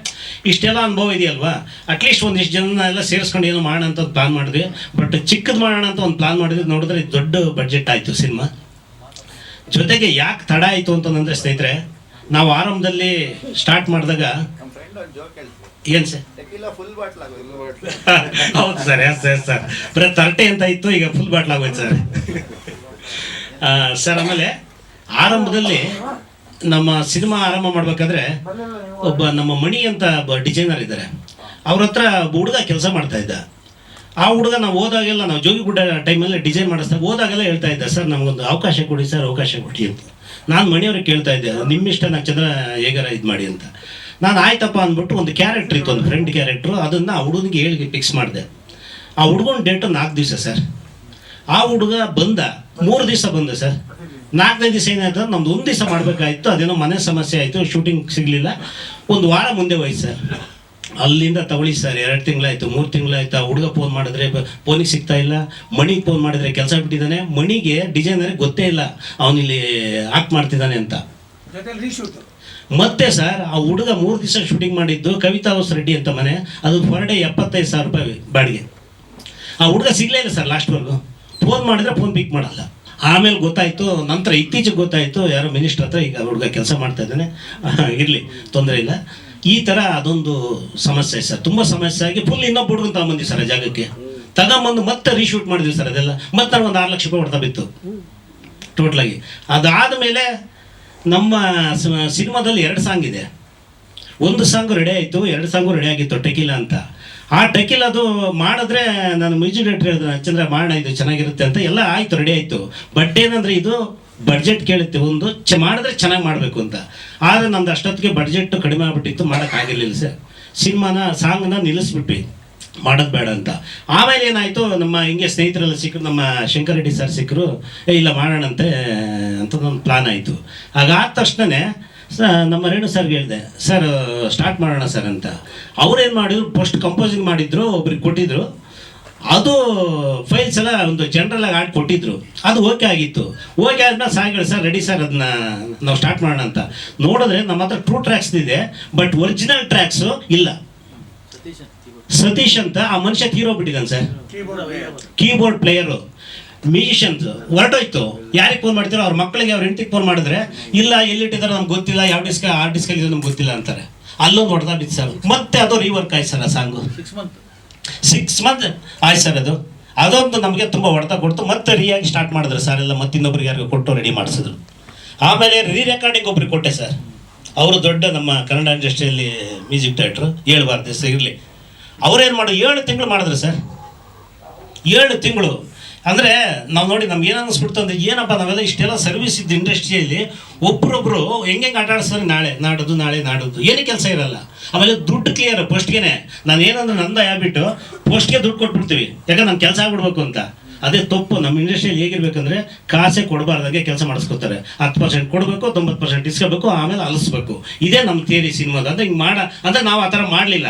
ಇಷ್ಟೆಲ್ಲ ಅನುಭವ ಇದೆಯಲ್ವಾ, ಅಟ್ಲೀಸ್ಟ್ ಒಂದಿಷ್ಟು ಜನ ಎಲ್ಲ ಸೇರಿಸ್ಕೊಂಡು ಏನೋ ಮಾಡೋಣ ಅಂತ ಪ್ಲಾನ್ ಮಾಡಿದ್ವಿ. ಬಟ್ ಚಿಕ್ಕದು ಮಾಡೋಣ ಅಂತ ಒಂದು ಪ್ಲಾನ್ ಮಾಡಿದ್ವಿ. ನೋಡಿದ್ರೆ ಇದು ದೊಡ್ಡ ಬಡ್ಜೆಟ್ ಆಯಿತು ಸಿನಿಮಾ. ಜೊತೆಗೆ ಯಾಕೆ ತಡ ಆಯಿತು ಅಂತಂದರೆ ಸ್ನೇಹಿತರೆ, ನಾವು ಆರಂಭದಲ್ಲಿ ಸ್ಟಾರ್ಟ್ ಮಾಡಿದಾಗ ಏನು ಸರ್ ಹೌದು ಸರ್, ಸರ್ ಬರೀ 30 ಅಂತ ಇತ್ತು, ಈಗ ಫುಲ್ ಬಾಟ್ಲ್ ಆಗೋಯ್ತು ಸರ್. ಆಮೇಲೆ ಆರಂಭದಲ್ಲಿ ನಮ್ಮ ಸಿನಿಮಾ ಆರಂಭ ಮಾಡ್ಬೇಕಾದ್ರೆ ಒಬ್ಬ ನಮ್ಮ ಮಣಿ ಅಂತ ಡಿಸೈನರ್ ಇದ್ದಾರೆ, ಅವ್ರ ಹತ್ರ ಹುಡುಗ ಕೆಲಸ ಮಾಡ್ತಾ ಇದ್ದ. ಆ ಹುಡುಗ ನಾವು ಹೋದಾಗೆಲ್ಲ, ನಾವು ಜೋಗಿಗುಡ್ಡ ಟೈಮಲ್ಲಿ ಡಿಸೈನ್ ಮಾಡಿಸ್ದಾಗ ಹೋದಾಗೆಲ್ಲ ಹೇಳ್ತಾ ಇದ್ದ, ಸರ್ ನಮಗೊಂದು ಅವಕಾಶ ಕೊಡಿ ಸರ್, ಅವಕಾಶ ಕೊಡಿ ಅಂತ. ನಾನು ಮಣಿಯವ್ರಿಗೆ ಕೇಳ್ತಾ ಇದ್ದೆ, ನಿಮ್ಮಿಷ್ಟ ನಾನು ಚಂದ್ರ ಹೇಗಾರ ಇದು ಮಾಡಿ ಅಂತ. ನಾನು ಆಯ್ತಪ್ಪ ಅಂದ್ಬಿಟ್ಟು ಒಂದು ಕ್ಯಾರೆಕ್ಟ್ರ್ ಇತ್ತು, ಒಂದು ಫ್ರೆಂಡ್ ಕ್ಯಾರೆಕ್ಟ್ರು, ಅದನ್ನು ಆ ಹುಡುಗನಿಗೆ ಹೇಳಿ ಫಿಕ್ಸ್ ಮಾಡಿದೆ. ಆ ಹುಡುಗನ ಡೇಟು 4 ದಿವಸ ಸರ್. ಆ ಹುಡುಗ ಬಂದ 3 ದಿವಸ ಬಂದ ಸರ್. 4ನೇ ದಿವಸ ಏನಾಯ್ತು, ನಮ್ದು 1 ದಿವಸ ಮಾಡಬೇಕಾಯ್ತು, ಅದೇನೋ ಮನೆ ಸಮಸ್ಯೆ ಆಯಿತು, ಶೂಟಿಂಗ್ ಸಿಗಲಿಲ್ಲ. 1 ವಾರ ಮುಂದೆ ಹೋಯ್ತು ಸರ್. ಅಲ್ಲಿಂದ ತಗೊಳ್ಳಿ ಸರ್ 2 ತಿಂಗಳಾಯ್ತು, 3 ತಿಂಗಳಾಯ್ತು. ಆ ಹುಡುಗ ಫೋನ್ ಮಾಡಿದ್ರೆ ಫೋನಿಗೆ ಸಿಗ್ತಾ ಇಲ್ಲ. ಮಣಿಗೆ ಫೋನ್ ಮಾಡಿದ್ರೆ ಕೆಲಸ ಬಿಟ್ಟಿದ್ದಾನೆ. ಮಣಿಗೆ ಡಿಸೈನರ್ಗೆ ಗೊತ್ತೇ ಇಲ್ಲ ಅವನಿಲ್ಲಿ ಆಕ್ಟ್ ಮಾಡ್ತಿದ್ದಾನೆ ಅಂತ. ಮತ್ತೆ ಸರ್ ಆ ಹುಡುಗ 3 ದಿವಸ ಶೂಟಿಂಗ್ ಮಾಡಿದ್ದು ಕವಿತಾ ಹೊಸ ರೆಡ್ಡಿ ಅಂತ ಮನೆ, ಅದು ಪರ್ ಡೇ 75,000 ರೂಪಾಯಿ ಬಾಡಿಗೆ. ಆ ಹುಡುಗ ಸಿಗಲೇ ಇಲ್ಲ ಸರ್ ಲಾಸ್ಟ್ವರೆಗೂ. ಫೋನ್ ಮಾಡಿದ್ರೆ ಫೋನ್ ಪಿಕ್ ಮಾಡಲ್ಲ. ಆಮೇಲೆ ಗೊತ್ತಾಯಿತು, ನಂತರ ಇತ್ತೀಚೆಗೆ ಗೊತ್ತಾಯಿತು ಯಾರೋ ಮಿನಿಸ್ಟ್ರ್ ಹತ್ರ ಈಗ ಹುಡುಗ ಕೆಲಸ ಮಾಡ್ತಾ ಇದ್ದಾನೆ, ಇರಲಿ ತೊಂದರೆ ಇಲ್ಲ. ಈ ಥರ ಅದೊಂದು ಸಮಸ್ಯೆ ಸರ್, ತುಂಬ ಸಮಸ್ಯೆ ಆಗಿ ಫುಲ್ ಇನ್ನೊಬ್ಬ ಹುಡುಗನ ತಗೊಂಬಂದಿವಿ ಸರ್ ಜಾಗಕ್ಕೆ. ತಗೊಂಬಂದು ಮತ್ತೆ ರೀಶೂಟ್ ಮಾಡಿದ್ವಿ ಸರ್ ಅದೆಲ್ಲ. ಮತ್ತೆ ನನಗೆ ಒಂದು 6 ಲಕ್ಷ ರೂಪಾಯಿ ಹೊಡ್ತಾ ಬಿತ್ತು ಟೋಟ್ಲಾಗಿ. ಅದಾದ ಮೇಲೆ ನಮ್ಮ ಸಿನಿಮಾದಲ್ಲಿ 2 ಸಾಂಗ್ ಇದೆ. 1 ಸಾಂಗು ರೆಡಿ ಆಯಿತು, 2 ಸಾಂಗು ರೆಡಿ ಆಗಿತ್ತು, ಟೆಕಿಲಾ ಅಂತ. ಆ ಟೆಕಿಲದು ಮಾಡಿದ್ರೆ ನಾನು ಮ್ಯೂಸಿಕ್ ಡೈರೆಕ್ಟರ್ ಹೇಳಿದೆ, ಚಂದ್ರ ಮಾಡೋಣ ಇದು ಚೆನ್ನಾಗಿರುತ್ತೆ ಅಂತ. ಎಲ್ಲ ಆಯಿತು, ರೆಡಿ ಆಯಿತು. ಬಟ್ ಏನಂದರೆ ಇದು ಬಡ್ಜೆಟ್ ಕೇಳುತ್ತೆ, ಒಂದು ಮಾಡಿದ್ರೆ ಚೆನ್ನಾಗಿ ಮಾಡಬೇಕು ಅಂತ. ಆದರೆ ನಮ್ದು ಅಷ್ಟೊತ್ತಿಗೆ ಬಡ್ಜೆಟ್ ಕಡಿಮೆ ಆಗಿಬಿಟ್ಟಿತ್ತು, ಮಾಡೋಕ್ಕಾಗಿರಲಿಲ್ಲ ಸರ್. ಸಾಂಗ್ನ ನಿಲ್ಲಿಸ್ಬಿಟ್ವಿ, ಮಾಡೋದು ಬೇಡ ಅಂತ. ಆಮೇಲೆ ಏನಾಯಿತು, ನಮ್ಮ ಹಿಂಗೆ ಸ್ನೇಹಿತರೆಲ್ಲ ಸಿಕ್ಕರು, ನಮ್ಮ ಶಂಕರ್ ರೆಡ್ಡಿ ಸರ್ ಸಿಕ್ಕರು, ಇಲ್ಲ ಮಾಡೋಣಂತೆ ಅಂತ ಒಂದು ಪ್ಲಾನ್ ಆಯಿತು. ಹಾಗಾದ ತಕ್ಷಣವೇ ನಮ್ಮ ರೇಣು ಸರ್ಗೆ ಹೇಳಿದೆ, ಸರ್ ಸ್ಟಾರ್ಟ್ ಮಾಡೋಣ ಸರ್ ಅಂತ. ಅವ್ರೇನು ಮಾಡಿದ್ರು, ಫಸ್ಟ್ ಕಂಪೋಸಿಂಗ್ ಮಾಡಿದ್ರು, ಒಬ್ರಿಗೆ ಕೊಟ್ಟಿದ್ರು. ಅದು ಫೈಲ್ಸ್ ಎಲ್ಲ ಒಂದು ಜನರಲಾಗಿ ಆಗಿ ಕೊಟ್ಟಿದ್ರು. ಅದು ಓಕೆ ಆಗಿತ್ತು. ಓಕೆ ಆದ್ಮೇಲೆ ಸಾಂಗ್ ಸರ್ ರೆಡಿ ಸರ್, ಅದನ್ನ ನಾವು ಸ್ಟಾರ್ಟ್ ಮಾಡೋಣ ಅಂತ ನೋಡಿದ್ರೆ ನಮ್ಮ ಹತ್ರ 2 ಟ್ರ್ಯಾಕ್ಸ್ ಇದೆ, ಬಟ್ ಒರಿಜಿನಲ್ ಟ್ರ್ಯಾಕ್ಸು ಇಲ್ಲ. ಸತೀಶ್ ಅಂತ ಆ ಮನುಷ್ಯ ತೀರೋಗ್ಬಿಟ್ಟಿದ್ದಾನೆ ಸರ್, ಕೀಬೋರ್ಡ್ ಪ್ಲೇಯರು. ಮ್ಯೂಸಿಷಿಯನ್ಸ್ ಹೊರಟೋಯ್ತು. ಯಾರಿಗೆ ಫೋನ್ ಮಾಡ್ತಾರೋ ಅವ್ರ ಮಕ್ಕಳಿಗೆ, ಅವ್ರ ಹೆಂಡತಿಗೆ ಫೋನ್ ಮಾಡಿದ್ರೆ ಇಲ್ಲ ಎಲ್ಲಿಟ್ಟಿದ್ದಾರೆ ನಮ್ಗೆ ಗೊತ್ತಿಲ್ಲ, ಯಾವ ಡಿಸ್ಕ್ ಆ ಡಿಸ್ಕಲ್ಲಿ ಇದೆ ನಮ್ಗೆ ಗೊತ್ತಿಲ್ಲ ಅಂತಾರೆ. ಅಲ್ಲೊಂದು ಹೊಡೆದ ಬಿತ್ತು ಸರ್. ಮತ್ತೆ ಅದು ರೀವರ್ಕ್ ಆಯ್ತು ಸರ್. ಆ ಸಾಂಗು 6 ಮಂತ್ ಆಯ್ತು ಸರ್. ಅದೊಂದು ನಮಗೆ ತುಂಬ ಹೊಡೆತ ಕೊಡ್ತು. ಮತ್ತೆ ರೀಯಾಗಿ ಸ್ಟಾರ್ಟ್ ಮಾಡಿದ್ರು ಸರ್ ಎಲ್ಲ. ಮತ್ತೆ ಇನ್ನೊಬ್ರಿಗೆ ಯಾರಿಗೂ ಕೊಟ್ಟು ರೆಡಿ ಮಾಡಿಸಿದ್ರು. ಆಮೇಲೆ ರೆಕಾರ್ಡಿಂಗ್ ಒಬ್ರಿಗೆ ಕೊಟ್ಟೆ ಸರ್. ಅವರು ದೊಡ್ಡ ನಮ್ಮ ಕನ್ನಡ ಇಂಡಸ್ಟ್ರಿಯಲ್ಲಿ ಮ್ಯೂಸಿಕ್ ಡೈರೆಕ್ಟ್ರು, ಹೇಳ್ಬಾರ್ದು ಹೆಸರು ಇರಲಿ. ಅವ್ರೇನು ಮಾಡೋದು, 7 ತಿಂಗಳು ಮಾಡಿದ್ರು ಸರ್. 7 ತಿಂಗಳು ಅಂದರೆ ನಾವು ನೋಡಿ ನಮ್ಗೆ ಏನು ಅನ್ನಿಸ್ಬಿಡ್ತು ಅಂದರೆ, ಏನಪ್ಪ ನಾವೆಲ್ಲ ಇಷ್ಟೆಲ್ಲ ಸರ್ವಿಸ್ ಇದ್ದು ಇಂಡಸ್ಟ್ರಿಯಲ್ಲಿ ಒಬ್ಬರೊಬ್ಬರು ಹೆಂಗೆ ಆಟ ಆಡಿಸ್ತಾರೆ, ನಾಳೆ ನಾಡೋದು ಏನೂ ಕೆಲಸ ಇರಲ್ಲ. ಆಮೇಲೆ ದುಡ್ಡು ಕ್ಲಿಯರ್ ಫಸ್ಟ್ಗೆ. ನಾನು ಏನಂದ್ರೆ ನಂದು ಹ್ಯಾಬಿಟ್ಟು, ಫಸ್ಟ್ಗೆ ದುಡ್ಡು ಕೊಟ್ಬಿಡ್ತೀವಿ, ಯಾಕಂದ್ರೆ ನಾನು ಕೆಲಸ ಆಗ್ಬಿಡ್ಬೇಕು ಅಂತ. ಅದೇ ತಪ್ಪು. ನಮ್ಮ ಇಂಡಸ್ಟ್ರಿಯಲ್ಲಿ ಹೇಗಿರ್ಬೇಕಂದ್ರೆ ಕಾಸೇ ಕೊಡಬಾರ್ದಾಗೆ ಕೆಲಸ ಮಾಡಿಸ್ಕೊತಾರೆ. 10% ಕೊಡಬೇಕು, 90% ಇಸ್ಕೋಬೇಕು, ಆಮೇಲೆ ಅಲಿಸ್ಬೇಕು. ಇದೇ ನಮ್ಮ ಥಿಯರಿ ಸಿನಿಮಾದ. ಅಂದರೆ ಹಿಂಗೆ ಅಂದರೆ ನಾವು ಆ ಥರ ಮಾಡಲಿಲ್ಲ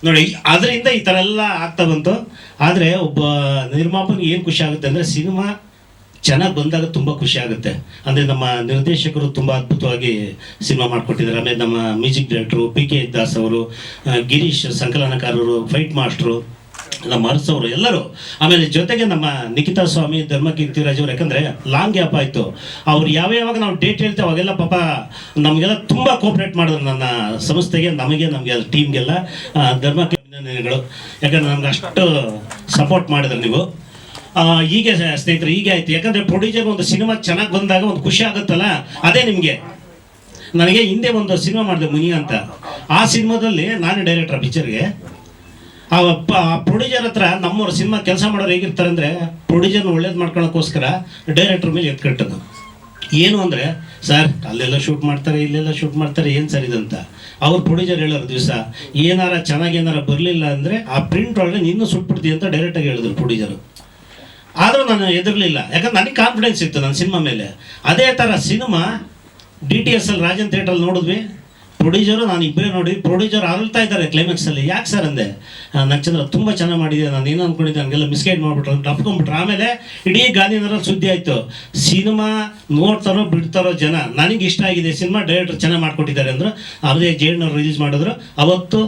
ನೋಡಿ. ಅದರಿಂದ ಈ ಥರ ಎಲ್ಲ ಆಗ್ತಾ ಬಂತು. ಆದರೆ ಒಬ್ಬ ನಿರ್ಮಾಪನಿಗೆ ಏನು ಖುಷಿ ಆಗುತ್ತೆ ಅಂದರೆ, ಸಿನಿಮಾ ಚೆನ್ನಾಗಿ ಬಂದಾಗ ತುಂಬ ಖುಷಿ ಆಗುತ್ತೆ. ಅಂದರೆ ನಮ್ಮ ನಿರ್ದೇಶಕರು ತುಂಬ ಅದ್ಭುತವಾಗಿ ಸಿನಿಮಾ ಮಾಡಿಕೊಟ್ಟಿದ್ದಾರೆ. ಆಮೇಲೆ ನಮ್ಮ ಮ್ಯೂಸಿಕ್ ಡೈರೆಕ್ಟ್ರು PK ದಾಸ್ ಅವರು, ಗಿರೀಶ್ ಸಂಕಲನಕಾರರು, ಫೈಟ್ ಮಾಸ್ಟ್ರು, ನಮ್ಮ ಅರ್ಸ್ ಅವರು ಎಲ್ಲರೂ. ಆಮೇಲೆ ಜೊತೆಗೆ ನಮ್ಮ ನಿಖಿತಾ ಸ್ವಾಮಿ, ಧರ್ಮಕೀರ್ತಿರಾಜ್ ಅವರು. ಯಾಕಂದರೆ ಲಾಂಗ್ ಗ್ಯಾಪ್ ಆಯಿತು. ಅವ್ರು ಯಾವಾಗ ನಾವು ಡೇಟ್ ಹೇಳ್ತೇವೆ ಅವಾಗೆಲ್ಲ ಪಾಪ ನಮಗೆಲ್ಲ ತುಂಬ ಕೋಪ್ರೇಟ್ ಮಾಡಿದ್ರು. ನನ್ನ ಸಂಸ್ಥೆಗೆ, ನಮಗೆ ಟೀಮ್ಗೆಲ್ಲ ಧರ್ಮಕೀರ್ತಿಗಳು. ಯಾಕಂದರೆ ನಮ್ಗೆ ಅಷ್ಟು ಸಪೋರ್ಟ್ ಮಾಡಿದ್ರು ನೀವು. ಹೀಗೆ ಸ್ನೇಹಿತರೆ, ಹೀಗೆ ಆಯಿತು. ಯಾಕಂದರೆ ಪ್ರೊಡ್ಯೂಸರ್ ಒಂದು ಸಿನಿಮಾ ಚೆನ್ನಾಗಿ ಬಂದಾಗ ಒಂದು ಖುಷಿ ಆಗುತ್ತಲ್ಲ, ಅದೇ ನಿಮಗೆ. ನನಗೆ ಹಿಂದೆ ಒಂದು ಸಿನಿಮಾ ಮಾಡಿದೆ ಮುನಿ ಅಂತ. ಆ ಸಿನಿಮಾದಲ್ಲಿ ನಾನೇ ಡೈರೆಕ್ಟರ್ ಪಿಕ್ಚರ್ಗೆ. ಆ ಪ್ರೊಡ್ಯೂಸರ್ ಹತ್ರ ನಮ್ಮವ್ರು ಸಿನಿಮಾ ಕೆಲಸ ಮಾಡೋರು ಹೇಗಿರ್ತಾರೆ ಅಂದರೆ, ಪ್ರೊಡ್ಯೂಸರ್ನ ಒಳ್ಳೇದು ಮಾಡ್ಕೊಳ್ಳೋಕ್ಕೋಸ್ಕರ ಡೈರೆಕ್ಟ್ರ್ ಮೇಲೆ ಎತ್ಕಟ್ಟದು. ಏನು ಅಂದರೆ, ಸರ್ ಅಲ್ಲೆಲ್ಲ ಶೂಟ್ ಮಾಡ್ತಾರೆ, ಇಲ್ಲೆಲ್ಲ ಶೂಟ್ ಮಾಡ್ತಾರೆ, ಏನು ಸರ್ ಇದಂತ. ಅವ್ರು ಪ್ರೊಡ್ಯೂಸರ್ ಹೇಳೋರು ದಿವಸ ಚೆನ್ನಾಗಿ ಬರಲಿಲ್ಲ ಅಂದರೆ ಆ ಪ್ರಿಂಟ್ ಒಳಗೆ ಇನ್ನೂ ಸುಟ್ಬಿಡ್ತೀವಿ ಅಂತ ಡೈರೆಕ್ಟಾಗಿ ಹೇಳಿದ್ರು ಪ್ರೊಡ್ಯೂಸರು. ಆದರೂ ನಾನು ಎದುರಲಿಲ್ಲ, ಯಾಕಂದ್ರೆ ನನಗೆ ಕಾನ್ಫಿಡೆನ್ಸ್ ಇತ್ತು ನನ್ನ ಸಿನಿಮಾ ಮೇಲೆ. ಅದೇ ಥರ ಸಿನಿಮಾ DTSL ರಾಜನ್ ಥಿಯೇಟ್ರಲ್ಲಿ ನೋಡಿದ್ವಿ. ಪ್ರೊಡ್ಯೂಸರು ನಾನು ಇಬ್ಬರೇ ನೋಡಿ, ಪ್ರೊಡ್ಯೂಸರ್ ಅರಳ್ತಾ ಇದ್ದಾರೆ ಕ್ಲೈಮ್ಯಾಕ್ಸಲ್ಲಿ. ಯಾಕೆ ಸರ್ ಅಂದೆ, ನಕ್ಷತ್ರ ತುಂಬ ಚೆನ್ನಾಗಿ ಮಾಡಿದೆ, ನಾನು ಏನು ಅಂದ್ಕೊಂಡಿದ್ದೆ ನನಗೆಲ್ಲ ಮಿಸ್ಗೈಡ್ ಮಾಡಿಬಿಟ್ರು, ತಪ್ಕೊಂಡ್ಬಿಟ್ರು. ಆಮೇಲೆ ಇಡೀ ಗಾಂಧಿನಗರಲ್ಲಿ ಸುದ್ದಿ ಆಯಿತು, ಸಿನಿಮಾ ನೋಡ್ತಾರೋ ಬಿಡ್ತಾರೋ ಜನ, ನನಗೆ ಇಷ್ಟ ಆಗಿದೆ ಸಿನಿಮಾ, ಡೈರೆಕ್ಟರ್ ಚೆನ್ನಾಗಿ ಮಾಡಿಕೊಟ್ಟಿದ್ದಾರೆ ಅಂದರು. ಅದೇ ಜೇಡ್ನವ್ರು ರಿಲೀಸ್ ಮಾಡಿದ್ರು. ಅವತ್ತು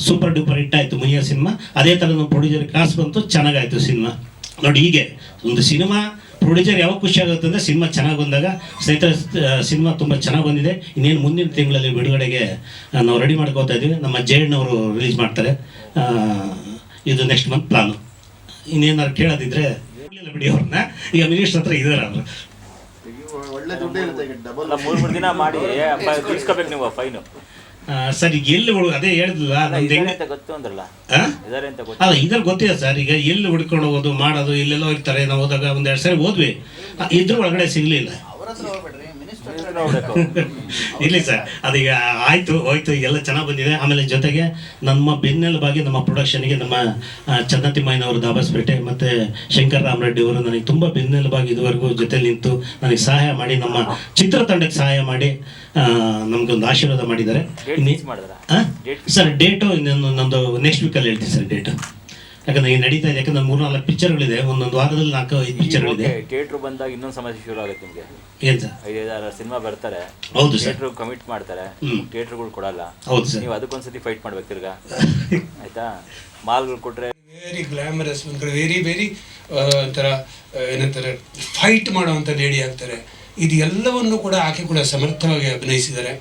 ಸೂಪರ್ ಡೂಪರ್ ಹಿಟ್ ಆಯಿತು ಮುನಿಯ ಸಿನಿಮಾ. ಅದೇ ಥರ ನಮ್ಮ ಪ್ರೊಡ್ಯೂಸರ್ಗೆ ಕಾಸು ಬಂತು, ಚೆನ್ನಾಗಾಯಿತು ಸಿನಿಮಾ. ನೋಡಿ, ಹೀಗೆ ಒಂದು ಸಿನಿಮಾ ಪ್ರೊಡ್ಯೂಸರ್ ಯಾವಾಗ ಖುಷಿ ಆಗುತ್ತೆ ಅಂದರೆ, ಸಿನಿಮಾ ಚೆನ್ನಾಗಿ ಬಂದಾಗ. ಸ್ನೇಹಿತರೆ, ಸಿನಿಮಾ ತುಂಬ ಚೆನ್ನಾಗಿ ಬಂದಿದೆ. ಇನ್ನೇನು ಮುಂದಿನ ತಿಂಗಳಲ್ಲಿ ಬಿಡುಗಡೆಗೆ ನಾವು ರೆಡಿ ಮಾಡ್ಕೋತಾ ಇದ್ದೀವಿ. ನಮ್ಮ ಜಯಣ್ಣವರು ರಿಲೀಸ್ ಮಾಡ್ತಾರೆ. ಇದು ನೆಕ್ಸ್ಟ್ ಮಂತ್ ಪ್ಲಾನು. ಇನ್ನೇನಾದ್ರು ಕೇಳೋದಿದ್ರೆ ಬಿಡಿ ಅವ್ರನ್ನ. ಈಗ ಮಿನಿಸ್ಟರ್ ಹತ್ರ ಇದ್ದಾರೆ ಅವರು. ಒಳ್ಳೆ ದುಡ್ಡು ಇರುತ್ತೆ. ಡಬಲ್ 3 ದಿನ ಮಾಡಿ ತೀರ್ಸ್ಕೋಬೇಕು ನೀವು ಫೈನು. ಸರ್ ಈಗ ಎಲ್ಲಿ ಅದೇ ಹೇಳಿದ್ಲ ಗೊತ್ತು ಅಂದ್ರಲ್ಲ, ಅಲ್ಲ ಇದ್ರಲ್ಲಿ ಗೊತ್ತಿದೆ ಸರ್. ಈಗ ಎಲ್ಲಿ ಹುಡ್ಕೊಂಡು ಹೋಗೋದು ಮಾಡೋದು, ಇಲ್ಲೆಲ್ಲ ಹೋಗ್ತಾರೆ. ನಾವು ಹೋದಾಗ 1-2 ಸರಿ ಹೋದ್ವಿ, ಇದ್ರ ಒಳಗಡೆ ಸಿಗ್ಲಿಲ್ಲ. ನೋಡ್ಬೇಕು. ಇರ್ಲಿ ಸರ್, ಅದೀಗ ಆಯ್ತು ಹೋಯ್ತು, ಎಲ್ಲ ಚೆನ್ನಾಗಿ ಬಂದಿದೆ. ಆಮೇಲೆ ಜೊತೆಗೆ ನಮ್ಮ ಬೆನ್ನೆಲುಬಾಗಿ ನಮ್ಮ ಪ್ರೊಡಕ್ಷನ್ಗೆ ನಮ್ಮ ಚಂದ ತಿಮ್ಮಯ್ಯನವರು ದಾಬಸ್ಪೇಟೆ ಮತ್ತು ಶಂಕರ್ ರಾಮರೆಡ್ಡಿ ಅವರು ನನಗೆ ತುಂಬ ಬೆನ್ನೆಲುಬಾಗಿ ಇದುವರೆಗೂ ಜೊತೆ ನಿಂತು ನನಗೆ ಸಹಾಯ ಮಾಡಿ, ನಮ್ಮ ಚಿತ್ರತಂಡಕ್ಕೆ ಸಹಾಯ ಮಾಡಿ ನಮಗೊಂದು ಆಶೀರ್ವಾದ ಮಾಡಿದ್ದಾರೆ. Date fix ಮಾಡಿದ್ರಾ? ಸರ್ ಡೇಟು ಇನ್ನೊಂದು ನಮ್ಮದು ನೆಕ್ಸ್ಟ್ ವೀಕಲ್ಲಿ ಹೇಳ್ತೀನಿ ಸರ್ ಡೇಟು. ಯಾಕಂದ್ರೆ ಈಗ ನಡೀತಾ ಇದೆ, ಯಾಕಂದ್ರೆ 3-4 ಪಿಕ್ಚರ್ಗಳಿದೆ, ಒಂದೊಂದು ವಾರದಲ್ಲಿ 4-5 ಪಿಕ್ಚರ್ಗಳಿದೆ. ಥಿಯೇಟ್ರ್ ಬಂದಾಗ ಇನ್ನೊಂದು ಸಮಸ್ಯೆ ಶುರು ಆಗುತ್ತೆ ನಿಮಗೆ. ಏನು ಸರ್? 5-6 ಸಿನಿಮಾ ಬರ್ತಾರೆ, ಹೌದು ಸರ್. ಥಿಯೇಟ್ರ್ ಕಮಿಟ್ ಮಾಡ್ತಾರೆ, ಥಿಯೇಟ್ರ್ಗಳು ಕೊಡಲ್ಲ. ಹೌದು ಸರ್. ನೀವು ಅದಕ್ಕೊಂದ್ಸತಿ ಫೈಟ್ ಮಾಡ್ಬೇಕು ತಿರ್ಗಾ, ಆಯ್ತಾ? ಮಾಲ್ಗಳು ಕೊಟ್ರೆ ವೆರಿ ಗ್ಲಾಮರಸ್, ಒಂದು ಕಡೆ ವೆರಿ ಒಂಥರ ಏನಂತಾರೆ ಫೈಟ್ ಮಾಡೋವಂಥ ಲೇಡಿ ಆಗ್ತಾರೆ. ಇದು ಎಲ್ಲವನ್ನು ಕೂಡ ಆಕೆ ಕೂಡ ಸಮರ್ಥವಾಗಿ ಅಭಿನಯಿಸಿದ್ದಾರೆ.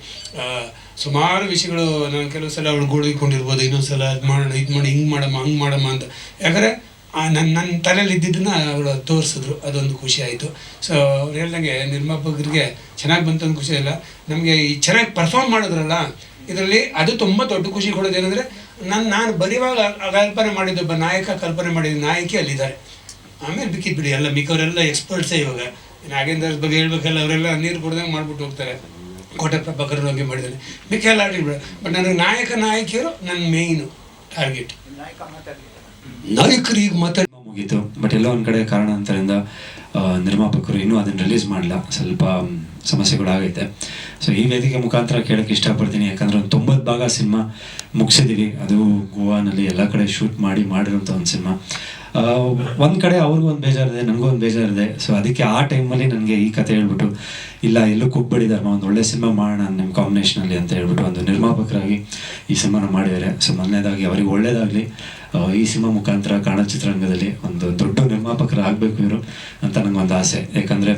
ಸುಮಾರು ವಿಷಯಗಳು ನಾನು ಕೆಲವು ಸಲ ಅವಳು ಗೋಳಿಕೊಂಡಿರ್ಬೋದು, ಇನ್ನೊಂದು ಸಲ ಅದು ಮಾಡೋಣ, ಇದು ಮಾಡಿ, ಹಿಂಗೆ ಮಾಡಮ್ಮ, ಹಂಗೆ ಮಾಡಮ್ಮ ಅಂತ. ಯಾಕಂದರೆ ನನ್ನ ತಲೆಯಲ್ಲಿ ಇದ್ದಿದ್ದನ್ನು ಅವಳು ತೋರಿಸಿದ್ರು, ಅದೊಂದು ಖುಷಿ ಆಯಿತು. ಸೊ ಅವ್ರು ಹೇಳ್ದಂಗೆ ನಿರ್ಮಾಪಕರಿಗೆ ಚೆನ್ನಾಗಿ ಬಂತು ಅಂತ ಖುಷಿ ಇಲ್ಲ, ನಮಗೆ ಈ ಚೆನ್ನಾಗಿ ಪರ್ಫಾರ್ಮ್ ಮಾಡಿದ್ರಲ್ಲ ಇದರಲ್ಲಿ ಅದು ತುಂಬ ದೊಡ್ಡ ಖುಷಿ ಕೊಡೋದು. ಏನಂದರೆ ನಾನು ಬರೆಯುವಾಗ ಕಲ್ಪನೆ ಮಾಡಿದ್ದೊಬ್ಬ ನಾಯಕ, ಕಲ್ಪನೆ ಮಾಡಿದ ನಾಯಕಿ ಅಲ್ಲಿದ್ದಾರೆ. ಆಮೇಲೆ ಬಿಡಿ ಎಲ್ಲ ಮಿಕ್ಕವರೆಲ್ಲ ಎಕ್ಸ್ಪರ್ಟ್ಸೇ. ಇವಾಗ ನಾಗೇಂದ್ರ ಬಗ್ಗೆ ಹೇಳ್ಬೇಕಲ್ಲ, ಅವರೆಲ್ಲ ನೀರು ಕುಡ್ದಂಗೆ ಮಾಡ್ಬಿಟ್ಟು ಹೋಗ್ತಾರೆ. ಕೋಟೆ ಪ್ರಭಾಕರ್ ಬಗ್ಗೆ ಮಾಡಿದ್ದಾನೆ, ಮಿಕ್ಕೆಲ್ಲ ಆಡಿಬಿಡ. ಬಟ್ ನನಗೆ ನಾಯಕಿಯರು ನನ್ನ ಮೇಯ್ನು ಟಾರ್ಗೆಟ್. ನಾಯಕರು ಈಗ ಮಾತಾಡಿ ಮುಗೀತು, ಬಟ್ ಎಲ್ಲೋ ಒಂದು ಕಡೆ ಕಾರಣಾಂತರದಿಂದ ನಿರ್ಮಾಪಕರು ಇನ್ನೂ ಅದನ್ನು ರಿಲೀಸ್ ಮಾಡಲ್ಲ, ಸ್ವಲ್ಪ ಸಮಸ್ಯೆಗಳಾಗೈತೆ. ಸೊ ಈ ವೇದಿಕೆ ಮುಖಾಂತರ ಕೇಳೋಕ್ಕೆ ಇಷ್ಟಪಡ್ತೀನಿ, ಯಾಕಂದರೆ ಒಂದು 90 ಭಾಗ ಸಿನಿಮಾ ಮುಗಿಸಿದ್ದೀವಿ. ಅದು ಗೋವಾನಲ್ಲಿ ಎಲ್ಲ ಕಡೆ ಶೂಟ್ ಮಾಡಿರೋಂಥ ಒಂದು ಸಿನಿಮಾ. ಒಂದು ಕಡೆ ಅವ್ರಿಗೂ ಒಂದು ಬೇಜಾರಿದೆ, ನನಗೂ ಒಂದು ಬೇಜಾರಿದೆ. ಸೊ ಅದಕ್ಕೆ ಆ ಟೈಮಲ್ಲಿ ನನಗೆ ಈ ಕತೆ ಹೇಳ್ಬಿಟ್ಟು, ಇಲ್ಲ ಎಲ್ಲೂ ಕುಗ್ಬೇಡಿ ಧರ್ಮ, ಒಂದು ಒಳ್ಳೆ ಸಿನಿಮಾ ಮಾಡೋಣ ನಿಮ್ಮ ಕಾಂಬಿನೇಷನಲ್ಲಿ ಅಂತ ಹೇಳ್ಬಿಟ್ಟು ಒಂದು ನಿರ್ಮಾಪಕರಾಗಿ ಈ ಸಿನಿಮಾನ ಮಾಡಿದ್ದಾರೆ. ಸೊ ಮೊದಲನೇದಾಗಿ ಅವರಿಗೆ ಒಳ್ಳೇದಾಗಲಿ. ಈ ಸಿನಿಮಾ ಮುಖಾಂತರ ಕನ್ನಡ ಚಿತ್ರರಂಗದಲ್ಲಿ ಒಂದು ದೊಡ್ಡ ನಿರ್ಮಾಪಕರಾಗಬೇಕು ಇವರು ಅಂತ ನನಗೊಂದು ಆಸೆ. ಯಾಕಂದರೆ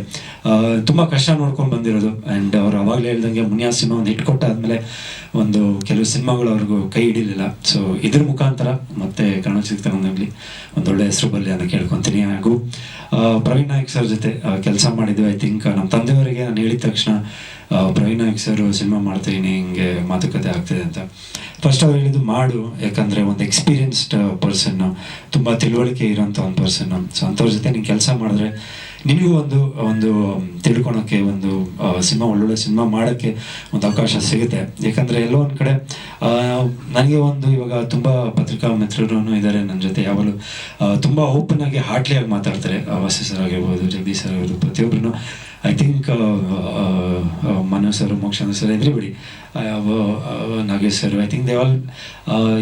ತುಂಬ ಕಷ್ಟ ನೋಡ್ಕೊಂಡು ಬಂದಿರೋದು. ಆ್ಯಂಡ್ ಅವ್ರು ಅವಾಗಲೇ ಹೇಳ್ದಂಗೆ ಮುನಿಯಾ ಸಿನಿಮಾ ಒಂದು ಹಿಟ್ ಕೊಟ್ಟಾದ್ಮೇಲೆ ಒಂದು ಕೆಲವು ಸಿನಿಮಾಗಳು ಅವ್ರಿಗೂ ಕೈ ಹಿಡಿಲಿಲ್ಲ. ಸೊ ಇದ್ರ ಮುಖಾಂತರ ಮತ್ತೆ ಕನ್ನಡ ಚಿತ್ರರಂಗದಲ್ಲಿ ಒಂದೊಳ್ಳೆ ಹೆಸರು ಬರಲಿ ಅಂತ ಕೇಳ್ಕೊತೀನಿ. ಹಾಗೂ ಪ್ರವೀಣ್ ನಾಯಕ್ ಸರ್ ಜೊತೆ ಕೆಲಸ ಮಾಡಿದ್ದು, ಐ ಥಿಂಕ್ ನಮ್ಮ ತಂದೆಯವರಿಗೆ ನಾನು ಹೇಳಿದ ತಕ್ಷಣ ಪ್ರವೀಣ್ ನಾಯಕ್ ಸರ್ ಸಿನಿಮಾ ಮಾಡ್ತೀನಿ, ಹಿಂಗೆ ಮಾತುಕತೆ ಆಗ್ತಿದೆ ಅಂತ. ಫಸ್ಟ್ ಅವ್ರು ಹೇಳಿದ್ದು ಮಾಡು, ಯಾಕಂದರೆ ಒಂದು ಎಕ್ಸ್ಪೀರಿಯನ್ಸ್ಡ್ ಪರ್ಸನ್ನು, ತುಂಬ ತಿಳುವಳಿಕೆ ಇರೋಂಥ ಒಂದು ಪರ್ಸನ್ನು. ಸೊ ಅಂಥವ್ರ ಜೊತೆ ನೀನು ಕೆಲಸ ಮಾಡಿದ್ರೆ ನಿನಗೂ ಒಂದು ತಿಳ್ಕೊಳೋಕ್ಕೆ, ಒಂದು ಒಳ್ಳೊಳ್ಳೆ ಸಿನಿಮಾ ಮಾಡೋಕ್ಕೆ ಒಂದು ಅವಕಾಶ ಸಿಗುತ್ತೆ. ಯಾಕಂದರೆ ಎಲ್ಲೋ ಒಂದು ಕಡೆ ನನಗೆ ಇವಾಗ ತುಂಬ ಪತ್ರಿಕಾ ಮಿತ್ರರು ಇದ್ದಾರೆ ನನ್ನ ಜೊತೆ, ಯಾವಾಗಲೂ ತುಂಬ ಓಪನ್ ಆಗಿ ಹಾರ್ಟ್ಲಿಯಾಗಿ ಮಾತಾಡ್ತಾರೆ. ವಾಸಿ ಸರ್ ಆಗಿರ್ಬೋದು, ಜಗದೀಶ್ ಸರ್ ಆಗಿರ್ಬೋದು, ಪ್ರತಿಯೊಬ್ಬರೂ. I think Manu sir, Mokshananda sir, everybody, Nagesh sir, I think they all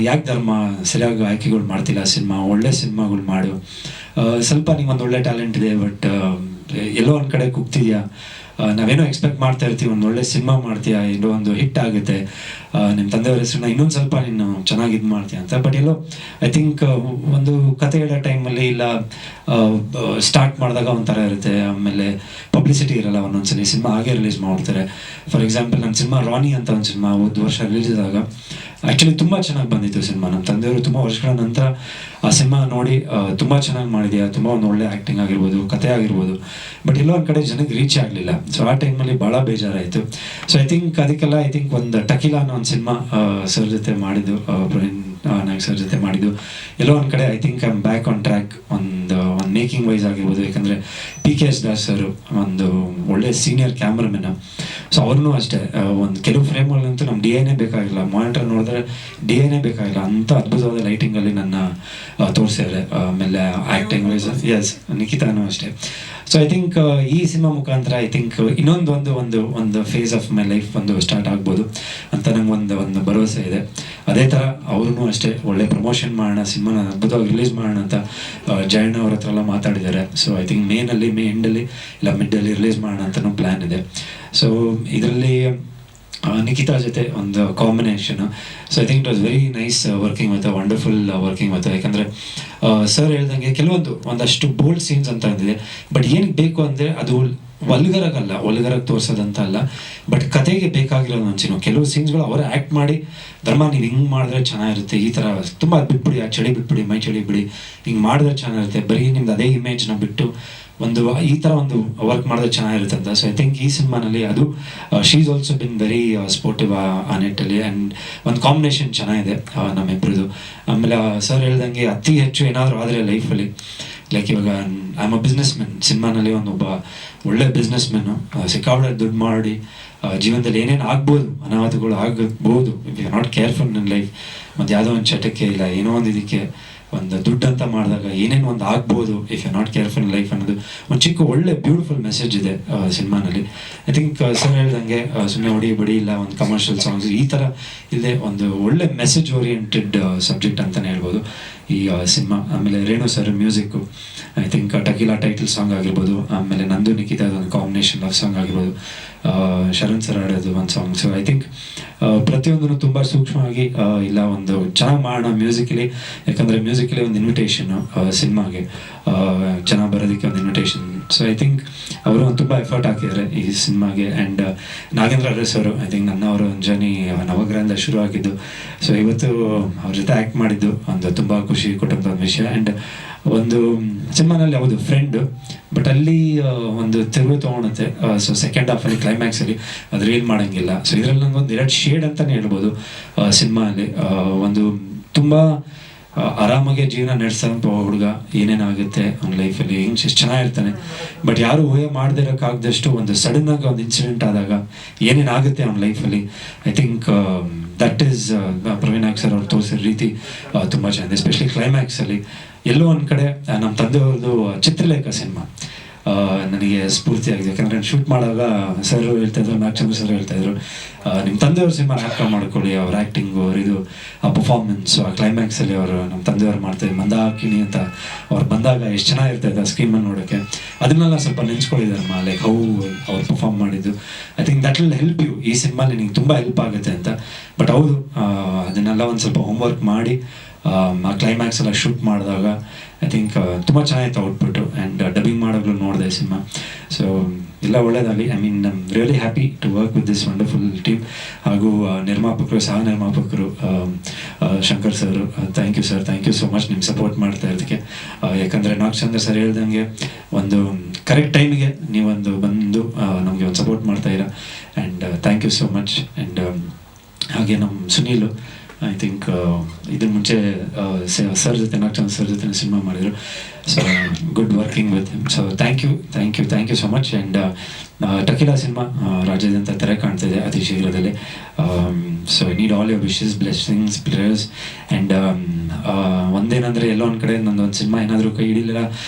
ಯಾಕೆ ಧರ್ಮ ಸರಿಯಾಗಿ ಆಯ್ಕೆಗಳು ಮಾಡ್ತಿಲ್ಲ, ಒಳ್ಳೆ ಸಿನಿಮಾಗಳು ಮಾಡು, ಸ್ವಲ್ಪ ನಿಂಗೆ ಒಂದು ಒಳ್ಳೆ ಟ್ಯಾಲೆಂಟ್ ಇದೆ, ಬಟ್ ಎಲ್ಲೋ ಒಂದು ಕಡೆ ಕುಗ್ತಿದ್ಯಾ, ನಾವೇನೋ ಎಕ್ಸ್ಪೆಕ್ಟ್ ಮಾಡ್ತಾ ಇರ್ತೀವಿ, ಒಂದು ಒಳ್ಳೆ ಸಿನಿಮಾ ಮಾಡ್ತೀಯಾ, ಎಲ್ಲೋ ಒಂದು ಹಿಟ್ ಆಗುತ್ತೆ, ನಿಮ್ಮ ತಂದೆಯವ್ರ ಹೆಸರನ್ನ ಇನ್ನೊಂದು ಸ್ವಲ್ಪ ನೀನು ಚೆನ್ನಾಗಿ ಇದು ಮಾಡ್ತೀಯ ಅಂತ. ಬಟ್ ಎಲ್ಲೋ ಐ ಥಿಂಕ್ ಒಂದು ಕತೆ ಹೇಳೋ ಟೈಮಲ್ಲಿ ಇಲ್ಲ ಸ್ಟಾರ್ಟ್ ಮಾಡಿದಾಗ ಒಂಥರ ಇರುತ್ತೆ, ಆಮೇಲೆ ಪಬ್ಲಿಸಿಟಿ ಇರಲ್ಲ. ಒಂದೊಂದ್ಸಲಿ ಸಿನಿಮಾ ಹಾಗೆ ರಿಲೀಸ್ ಮಾಡ್ತಾರೆ. ಫಾರ್ ಎಕ್ಸಾಂಪಲ್ ನನ್ನ ಸಿನಿಮಾ ರಾನಿ ಅಂತ ಒಂದು ಸಿನಿಮಾ ಹೋದ ವರ್ಷ ರಿಲೀಸ್ ಆದಾಗ ಆ್ಯಕ್ಚುಲಿ ತುಂಬ ಚೆನ್ನಾಗಿ ಬಂದಿತ್ತು ಸಿನಿಮಾ. ನಮ್ಮ ತಂದೆಯವರು ತುಂಬ ವರ್ಷಗಳ ನಂತರ ಆ ಸಿನಿಮಾ ನೋಡಿ ತುಂಬ ಚೆನ್ನಾಗಿ ಮಾಡಿದ್ಯಾ, ತುಂಬ ಒಂದು ಒಳ್ಳೆ ಆ್ಯಕ್ಟಿಂಗ್ ಆಗಿರ್ಬೋದು, ಕತೆ ಆಗಿರ್ಬೋದು, ಬಟ್ ಎಲ್ಲೋ ಒಂದು ಕಡೆ ಜನಕ್ಕೆ ರೀಚ್ ಆಗಲಿಲ್ಲ. ಸೊ ಆ ಟೈಮಲ್ಲಿ ಭಾಳ ಬೇಜಾರಾಯಿತು. ಸೊ ಐ ಥಿಂಕ್ ಅದಕ್ಕೆಲ್ಲ ಒಂದು ಟಕಿಲಾ ಅನ್ನೋ ಒಂದು ಸಿನಿಮಾ ಸರ್ ಜೊತೆ ಮಾಡಿದ್ದು, ಪ್ರವೀಣ್ ನಾಯಕ್ ಸರ್ ಜೊತೆ ಮಾಡಿದ್ದು, ಎಲ್ಲೋ ಒಂದು ಕಡೆ I think I am back on track. ಒಂದು ಮೇಕಿಂಗ್ ವೈಸ್ ಆಗಿರ್ಬೋದು, ಯಾಕಂದರೆ PKS ದಾಸ್ ಸರ್ ಒಂದು ಒಳ್ಳೆ ಸೀನಿಯರ್ ಕ್ಯಾಮ್ರಾಮನ್. ಸೊ ಅವ್ರನ್ನೂ ಅಷ್ಟೇ ಒಂದು ಕೆಲವು ಫ್ರೇಮ್ಗಳಂತೂ ನಮ್ಮ DNA ಬೇಕಾಗಿಲ್ಲ, ಮಾನಿಟರ್ ನೋಡಿದ್ರೆ DNA ಬೇಕಾಗಿಲ್ಲ, ಅಂಥ ಅದ್ಭುತವಾದ ಲೈಟಿಂಗಲ್ಲಿ ನನ್ನ ತೋರಿಸಿದ್ದಾರೆ. ಆಮೇಲೆ ಆ್ಯಕ್ಟಿಂಗ್ ವೈಸ್ ಎಸ್ ನಿಖಿತಾನೂ ಅಷ್ಟೇ. ಸೊ ಐ ಥಿಂಕ್ ಈ ಸಿನಿಮಾ ಮುಖಾಂತರ ಐ ಥಿಂಕ್ ಇನ್ನೊಂದು phase of my life start ಆಗ್ಬೋದು ಅಂತ ನಂಗೆ ಒಂದು ಭರವಸೆ ಇದೆ. ಅದೇ ಥರ ಅವ್ರೂ ಅಷ್ಟೇ ಒಳ್ಳೆ ಪ್ರಮೋಷನ್ ಮಾಡೋಣ, ಸಿನಿಮಾನ ಅದ್ಭುತವಾಗಿ ರಿಲೀಸ್ ಮಾಡೋಣ ಅಂತ ಜಯಣ್ಣ ಅವ್ರ ಹತ್ರ ಎಲ್ಲ ಮಾತಾಡಿದ್ದಾರೆ. ಸೊ ಐ ಥಿಂಕ್ ಮೇ ಎಂಡಲ್ಲಿ ಇಲ್ಲ ಮಿಡ್ಡಲ್ಲಿ ರಿಲೀಸ್ ಮಾಡೋಣ ಅಂತಲೂ ಪ್ಲ್ಯಾನ್ ಇದೆ. ಸೊ ಇದರಲ್ಲಿ ನಿಖಿತಾ ಜೊತೆ ಒಂದು combination. So I think it was very nice working with, wonderful working with. ಯಾಕಂದರೆ ಸರ್ ಹೇಳ್ದಂಗೆ ಒಂದಷ್ಟು ಬೋಲ್ಡ್ ಸೀನ್ಸ್ ಅಂತ ಅಂದಿದೆ, ಬಟ್ ಏನಕ್ಕೆ ಬೇಕು ಅಂದರೆ ಅದು ಒಲ್ಗರಾಗಿ ತೋರಿಸೋದಂತ ಅಲ್ಲ, ಬಟ್ ಕತೆಗೆ ಬೇಕಾಗಿರೋದು ಒಂದು ಸೀನು. ಕೆಲವು ಸೀನ್ಸ್ಗಳು ಅವರೇ ಆ್ಯಕ್ಟ್ ಮಾಡಿ, ಧರ್ಮ ನೀವು ಹಿಂಗೆ ಮಾಡಿದ್ರೆ ಚೆನ್ನಾಗಿರುತ್ತೆ, ಈ ಥರ ತುಂಬ ಬಿಟ್ಬಿಡಿ, ಆ ಚಳಿ ಬಿಟ್ಬಿಡಿ, ಮೈ ಚಳಿ ಬಿಡಿ, ಹಿಂಗೆ ಮಾಡಿದ್ರೆ ಚೆನ್ನಾಗಿರುತ್ತೆ, ಬರೀ ನಿಮ್ದು ಅದೇ ಇಮೇಜ್ನ ಬಿಟ್ಟು ಈ ಥರ ಒಂದು ವರ್ಕ್ ಮಾಡಿದ್ರೆ ಚೆನ್ನಾಗಿರುತ್ತೆ ಅಂತ. ಸೊ ಐ ಥಿಂಕ್ ಈ ಸಿನಿಮಾನಲ್ಲಿ ಅದು she is also been very sportive ಆ ನೆಟ್ಟಲ್ಲಿ. ಆ್ಯಂಡ್ ಒಂದು ಕಾಂಬಿನೇಷನ್ ಚೆನ್ನಾಗಿದೆ ನಮ್ಮಿಬ್ಬರದು. ಆಮೇಲೆ ಸರ್ ಹೇಳ್ದಂಗೆ ಅತಿ ಹೆಚ್ಚು ಏನಾದರೂ ಆದರೆ ಲೈಫಲ್ಲಿ ಲೈಕ್ ಇವಾಗ I am a business man, ಸಿನಿಮಾನಲ್ಲಿ ಒಬ್ಬ ಒಳ್ಳೆ ಬಿಸ್ನೆಸ್ ಮ್ಯಾನು ಸಿಕ್ಕಾಪಟ್ಟೆ ದುಡ್ಡು ಮಾಡಿ ಜೀವನದಲ್ಲಿ ಏನೇನು ಆಗ್ಬೋದು, ಅನಾಹುತಗಳು ಆಗಬಹುದು if you are not careful in life. ಮತ್ತು ಯಾವುದೋ ಒಂದು ಚಟಕ್ಕೆ ಇಲ್ಲ ಏನೋ ಒಂದು ಇದಕ್ಕೆ ಒಂದು ದುಡ್ಡು ಅಂತ ಮಾಡಿದಾಗ ಏನೇನು ಒಂದು ಆಗ್ಬೋದು if you not careful in life ಅನ್ನೋದು ಒಂದು ಚಿಕ್ಕ ಒಳ್ಳೆ ಬ್ಯೂಟಿಫುಲ್ ಮೆಸೇಜ್ ಇದೆ ಸಿನಿಮಾನಲ್ಲಿ. ಐ ಥಿಂಕ್ ಸರ್ ಹೇಳ್ದಂಗೆ ಸುಮ್ಮನೆ ಹೊಡಿ ಬಡಿ ಇಲ್ಲ ಒಂದು ಕಮರ್ಷಿಯಲ್ ಸಾಂಗ್ಸ್ ಈ ಥರ ಇದೆ, ಒಂದು ಒಳ್ಳೆ ಮೆಸೇಜ್ ಓರಿಯೆಂಟೆಡ್ ಸಬ್ಜೆಕ್ಟ್ ಅಂತಲೇ ಹೇಳ್ಬೋದು ಈ ಸಿನಿಮಾ. ಆಮೇಲೆ Renu sir music, I think Tequila title song ಆಗಿರ್ಬೋದು, ಆಮೇಲೆ ನಂದು ನಿಖಿತಾ ಒಂದು ಕಾಂಬಿನೇಷನ್ ಲವ್ ಸಾಂಗ್ ಆಗಿರ್ಬೋದು, ಶರಣ್ ಸರ್ ಆಡೋದು ಒಂದು ಸಾಂಗ್. ಸೊ ಐ ಥಿಂಕ್ ಪ್ರತಿಯೊಂದನ್ನು ತುಂಬ ಸೂಕ್ಷ್ಮವಾಗಿ ಇಲ್ಲ ಒಂದು ಚೆನ್ನಾಗಿ ಮಾಡೋಣ ಮ್ಯೂಸಿಕಲಿ, ಯಾಕಂದರೆ ಮ್ಯೂಸಿಕಲಿ ಒಂದು ಇನ್ವಿಟೇಷನ್ ಸಿನಿಮಾಗೆ ಚೆನ್ನಾಗಿ ಬರೋದಕ್ಕೆ ಒಂದು ಇನ್ವಿಟೇಷನ್. ಸೊ ಐ ಥಿಂಕ್ ಅವರು ಒಂದು ತುಂಬ ಎಫರ್ಟ್ ಹಾಕಿದ್ದಾರೆ ಈ ಸಿನಿಮಾಗೆ. ಆ್ಯಂಡ್ ನಾಗೇಂದ್ರ ಅರಸ್ ಅವರು ಐ ಥಿಂಕ್ ಅವರ ಒಂದು ಜರ್ನಿ ನವಗ್ರಹದಿಂದ ಶುರು ಆಗಿದ್ದು. ಸೊ ಇವತ್ತು ಅವ್ರ ಜೊತೆ ಆ್ಯಕ್ಟ್ ಮಾಡಿದ್ದು ಒಂದು ತುಂಬ ಖುಷಿ ಕೊಟ್ಟಂಥ ಒಂದು ವಿಷಯ. ಆ್ಯಂಡ್ ಒಂದು ಸಿನಿಮಾನಲ್ಲಿ ಯಾವುದು ಫ್ರೆಂಡು, ಬಟ್ ಅಲ್ಲಿ ಒಂದು ತಿರುವು ತೊಗೊಳುತ್ತೆ. ಸೊ ಸೆಕೆಂಡ್ ಹಾಫಲ್ಲಿ ಕ್ಲೈಮ್ಯಾಕ್ಸಲ್ಲಿ ಅದು ರೀಲ್ ಮಾಡೋಂಗಿಲ್ಲ. ಸೊ ಇದರಲ್ಲಿ ನನಗೊಂದು 2 ಶೇಡ್ ಅಂತಲೇ ಹೇಳ್ಬೋದು ಸಿನಿಮಾದಲ್ಲಿ. ಒಂದು ತುಂಬ ಆರಾಮಾಗೆ ಜೀವನ ನಡೆಸೋಂಥ ಹುಡುಗ, ಏನೇನಾಗುತ್ತೆ ಅವ್ನ ಲೈಫಲ್ಲಿ ಹೆಂಗೆ ಎಷ್ಟು ಚೆನ್ನಾಗಿರ್ತಾನೆ, ಬಟ್ ಯಾರು ಊಹೆ ಮಾಡದೇ ಇರೋಕ್ಕಾಗದಷ್ಟು ಒಂದು ಸಡನ್ನಾಗಿ ಒಂದು ಇನ್ಸಿಡೆಂಟ್ ಆದಾಗ ಏನೇನಾಗುತ್ತೆ ಅವ್ನ ಲೈಫಲ್ಲಿ. I think that is Praveen Nag sir ಅವ್ರು ತೋರಿಸಿದ ರೀತಿ ತುಂಬ ಚೆನ್ನಾಗಿದೆ. ಎಸ್ಪೆಷಲಿ ಕ್ಲೈಮ್ಯಾಕ್ಸಲ್ಲಿ ಎಲ್ಲೋ ಒಂದು ಕಡೆ ನಮ್ಮ ತಂದೆಯವ್ರದ್ದು ಚಿತ್ರಲೇಖ ಸಿನಿಮಾ ನನಗೆ ಸ್ಫೂರ್ತಿಯಾಗಿದೆ. ಯಾಕಂದರೆ ನಾನು ಶೂಟ್ ಮಾಡುವಾಗ ಸರ್ ಹೇಳ್ತಾಯಿದ್ರು, ನಾಗಚಂದ್ರ ಸರ್ ಹೇಳ್ತಾಯಿದ್ರು, ನಿಮ್ಮ ತಂದೆಯವ್ರ ಸಿನಿಮಾ ಆ್ಯಕ್ಟ್ ಮಾಡ್ಕೊಳ್ಳಿ, ಅವ್ರ ಆ್ಯಕ್ಟಿಂಗು ಇದು ಆ ಪರ್ಫಾರ್ಮೆನ್ಸು ಆ ಕ್ಲೈಮ್ಯಾಕ್ಸಲ್ಲಿ ಅವರು ನಮ್ಮ ತಂದೆಯವ್ರು ಮಾಡ್ತಾರೆ ಮಂದಾಕಿನಿ ಅಂತ ಅವ್ರು ಬಂದಾಗ ಎಷ್ಟು ಚೆನ್ನಾಗಿರ್ತೈತೆ ಆ ಸ್ಕ್ರೀನಲ್ಲಿ ನೋಡೋಕ್ಕೆ. ಅದನ್ನೆಲ್ಲ ಸ್ವಲ್ಪ ನೆನ್ಸ್ಕೊಂಡಿದ್ದಾರಮ್ಮ, ಲೈಕ್ ಹೌ ಅವ್ರು ಪರ್ಫಾರ್ಮ್ ಮಾಡಿದ್ದು. I think that will help you, ಈ ಸಿನಿಮಾ ನಿನಗೆ ತುಂಬ ಹೆಲ್ಪ್ ಆಗುತ್ತೆ ಅಂತ. ಬಟ್ ಹೌದು, ಅದನ್ನೆಲ್ಲ ಒಂದು ಸ್ವಲ್ಪ ಹೋಮ್ವರ್ಕ್ ಮಾಡಿ ಆ ಕ್ಲೈಮ್ಯಾಕ್ಸ್ ಎಲ್ಲ ಶೂಟ್ ಮಾಡಿದಾಗ ಐ ಥಿಂಕ್ ತುಂಬ ಚೆನ್ನಾಗಿತ್ತು ಔಟ್ಪುಟ್ಟು. ಆ್ಯಂಡ್ ಡಬ್ಬಿಂಗ್ ಮಾಡೋಗ್ಲೂ ನೋಡಿದೆ ಸಿನಿಮಾ. ಸೊ ಎಲ್ಲ ಒಳ್ಳೇದಾಗಲಿ. I mean I am really happy to work with this wonderful team. ಹಾಗೂ ನಿರ್ಮಾಪಕರು, ಸಹ ನಿರ್ಮಾಪಕರು Shankar sir, thank you sir, thank you so much ನಿಮ್ಮ ಸಪೋರ್ಟ್ ಮಾಡ್ತಾ ಇರೋದಕ್ಕೆ. ಯಾಕಂದರೆ ನಾಗಚಂದ್ರ ಸರ್ ಹೇಳ್ದಂಗೆ ಒಂದು ಕರೆಕ್ಟ್ ಟೈಮಿಗೆ ನೀವೊಂದು ಬಂದು ನಮಗೆ ಒಂದು ಸಪೋರ್ಟ್ ಮಾಡ್ತಾಯಿರ. And thank you so much. And ಹಾಗೆ ನಮ್ಮ ಸುನೀಲು, ಐ ಥಿಂಕ್ ಇದ್ರ ಮುಂಚೆ ಸರ್ ಜೊತೆ ನಾಗಚಂದ್ರ ಸರ್ ಜೊತೆ ಸಿನಿಮಾ ಮಾಡಿದರು. So good working with him. So thank you so much. And Tequila cinema ರಾಜ್ಯಾದ್ಯಂತ ತೆರೆ ಕಾಣ್ತಿದೆ ಅತಿ ಶೀಘ್ರದಲ್ಲಿ. So I need all your wishes, blessings, prayers. And ಒಂದೇನಂದರೆ ಎಲ್ಲೋ ಒಂದು ಕಡೆ ನಂದೊಂದು ಸಿನಿಮಾ ಏನಾದರೂ ಕೈ ಹಿಡಿಲಿಲ್ಲ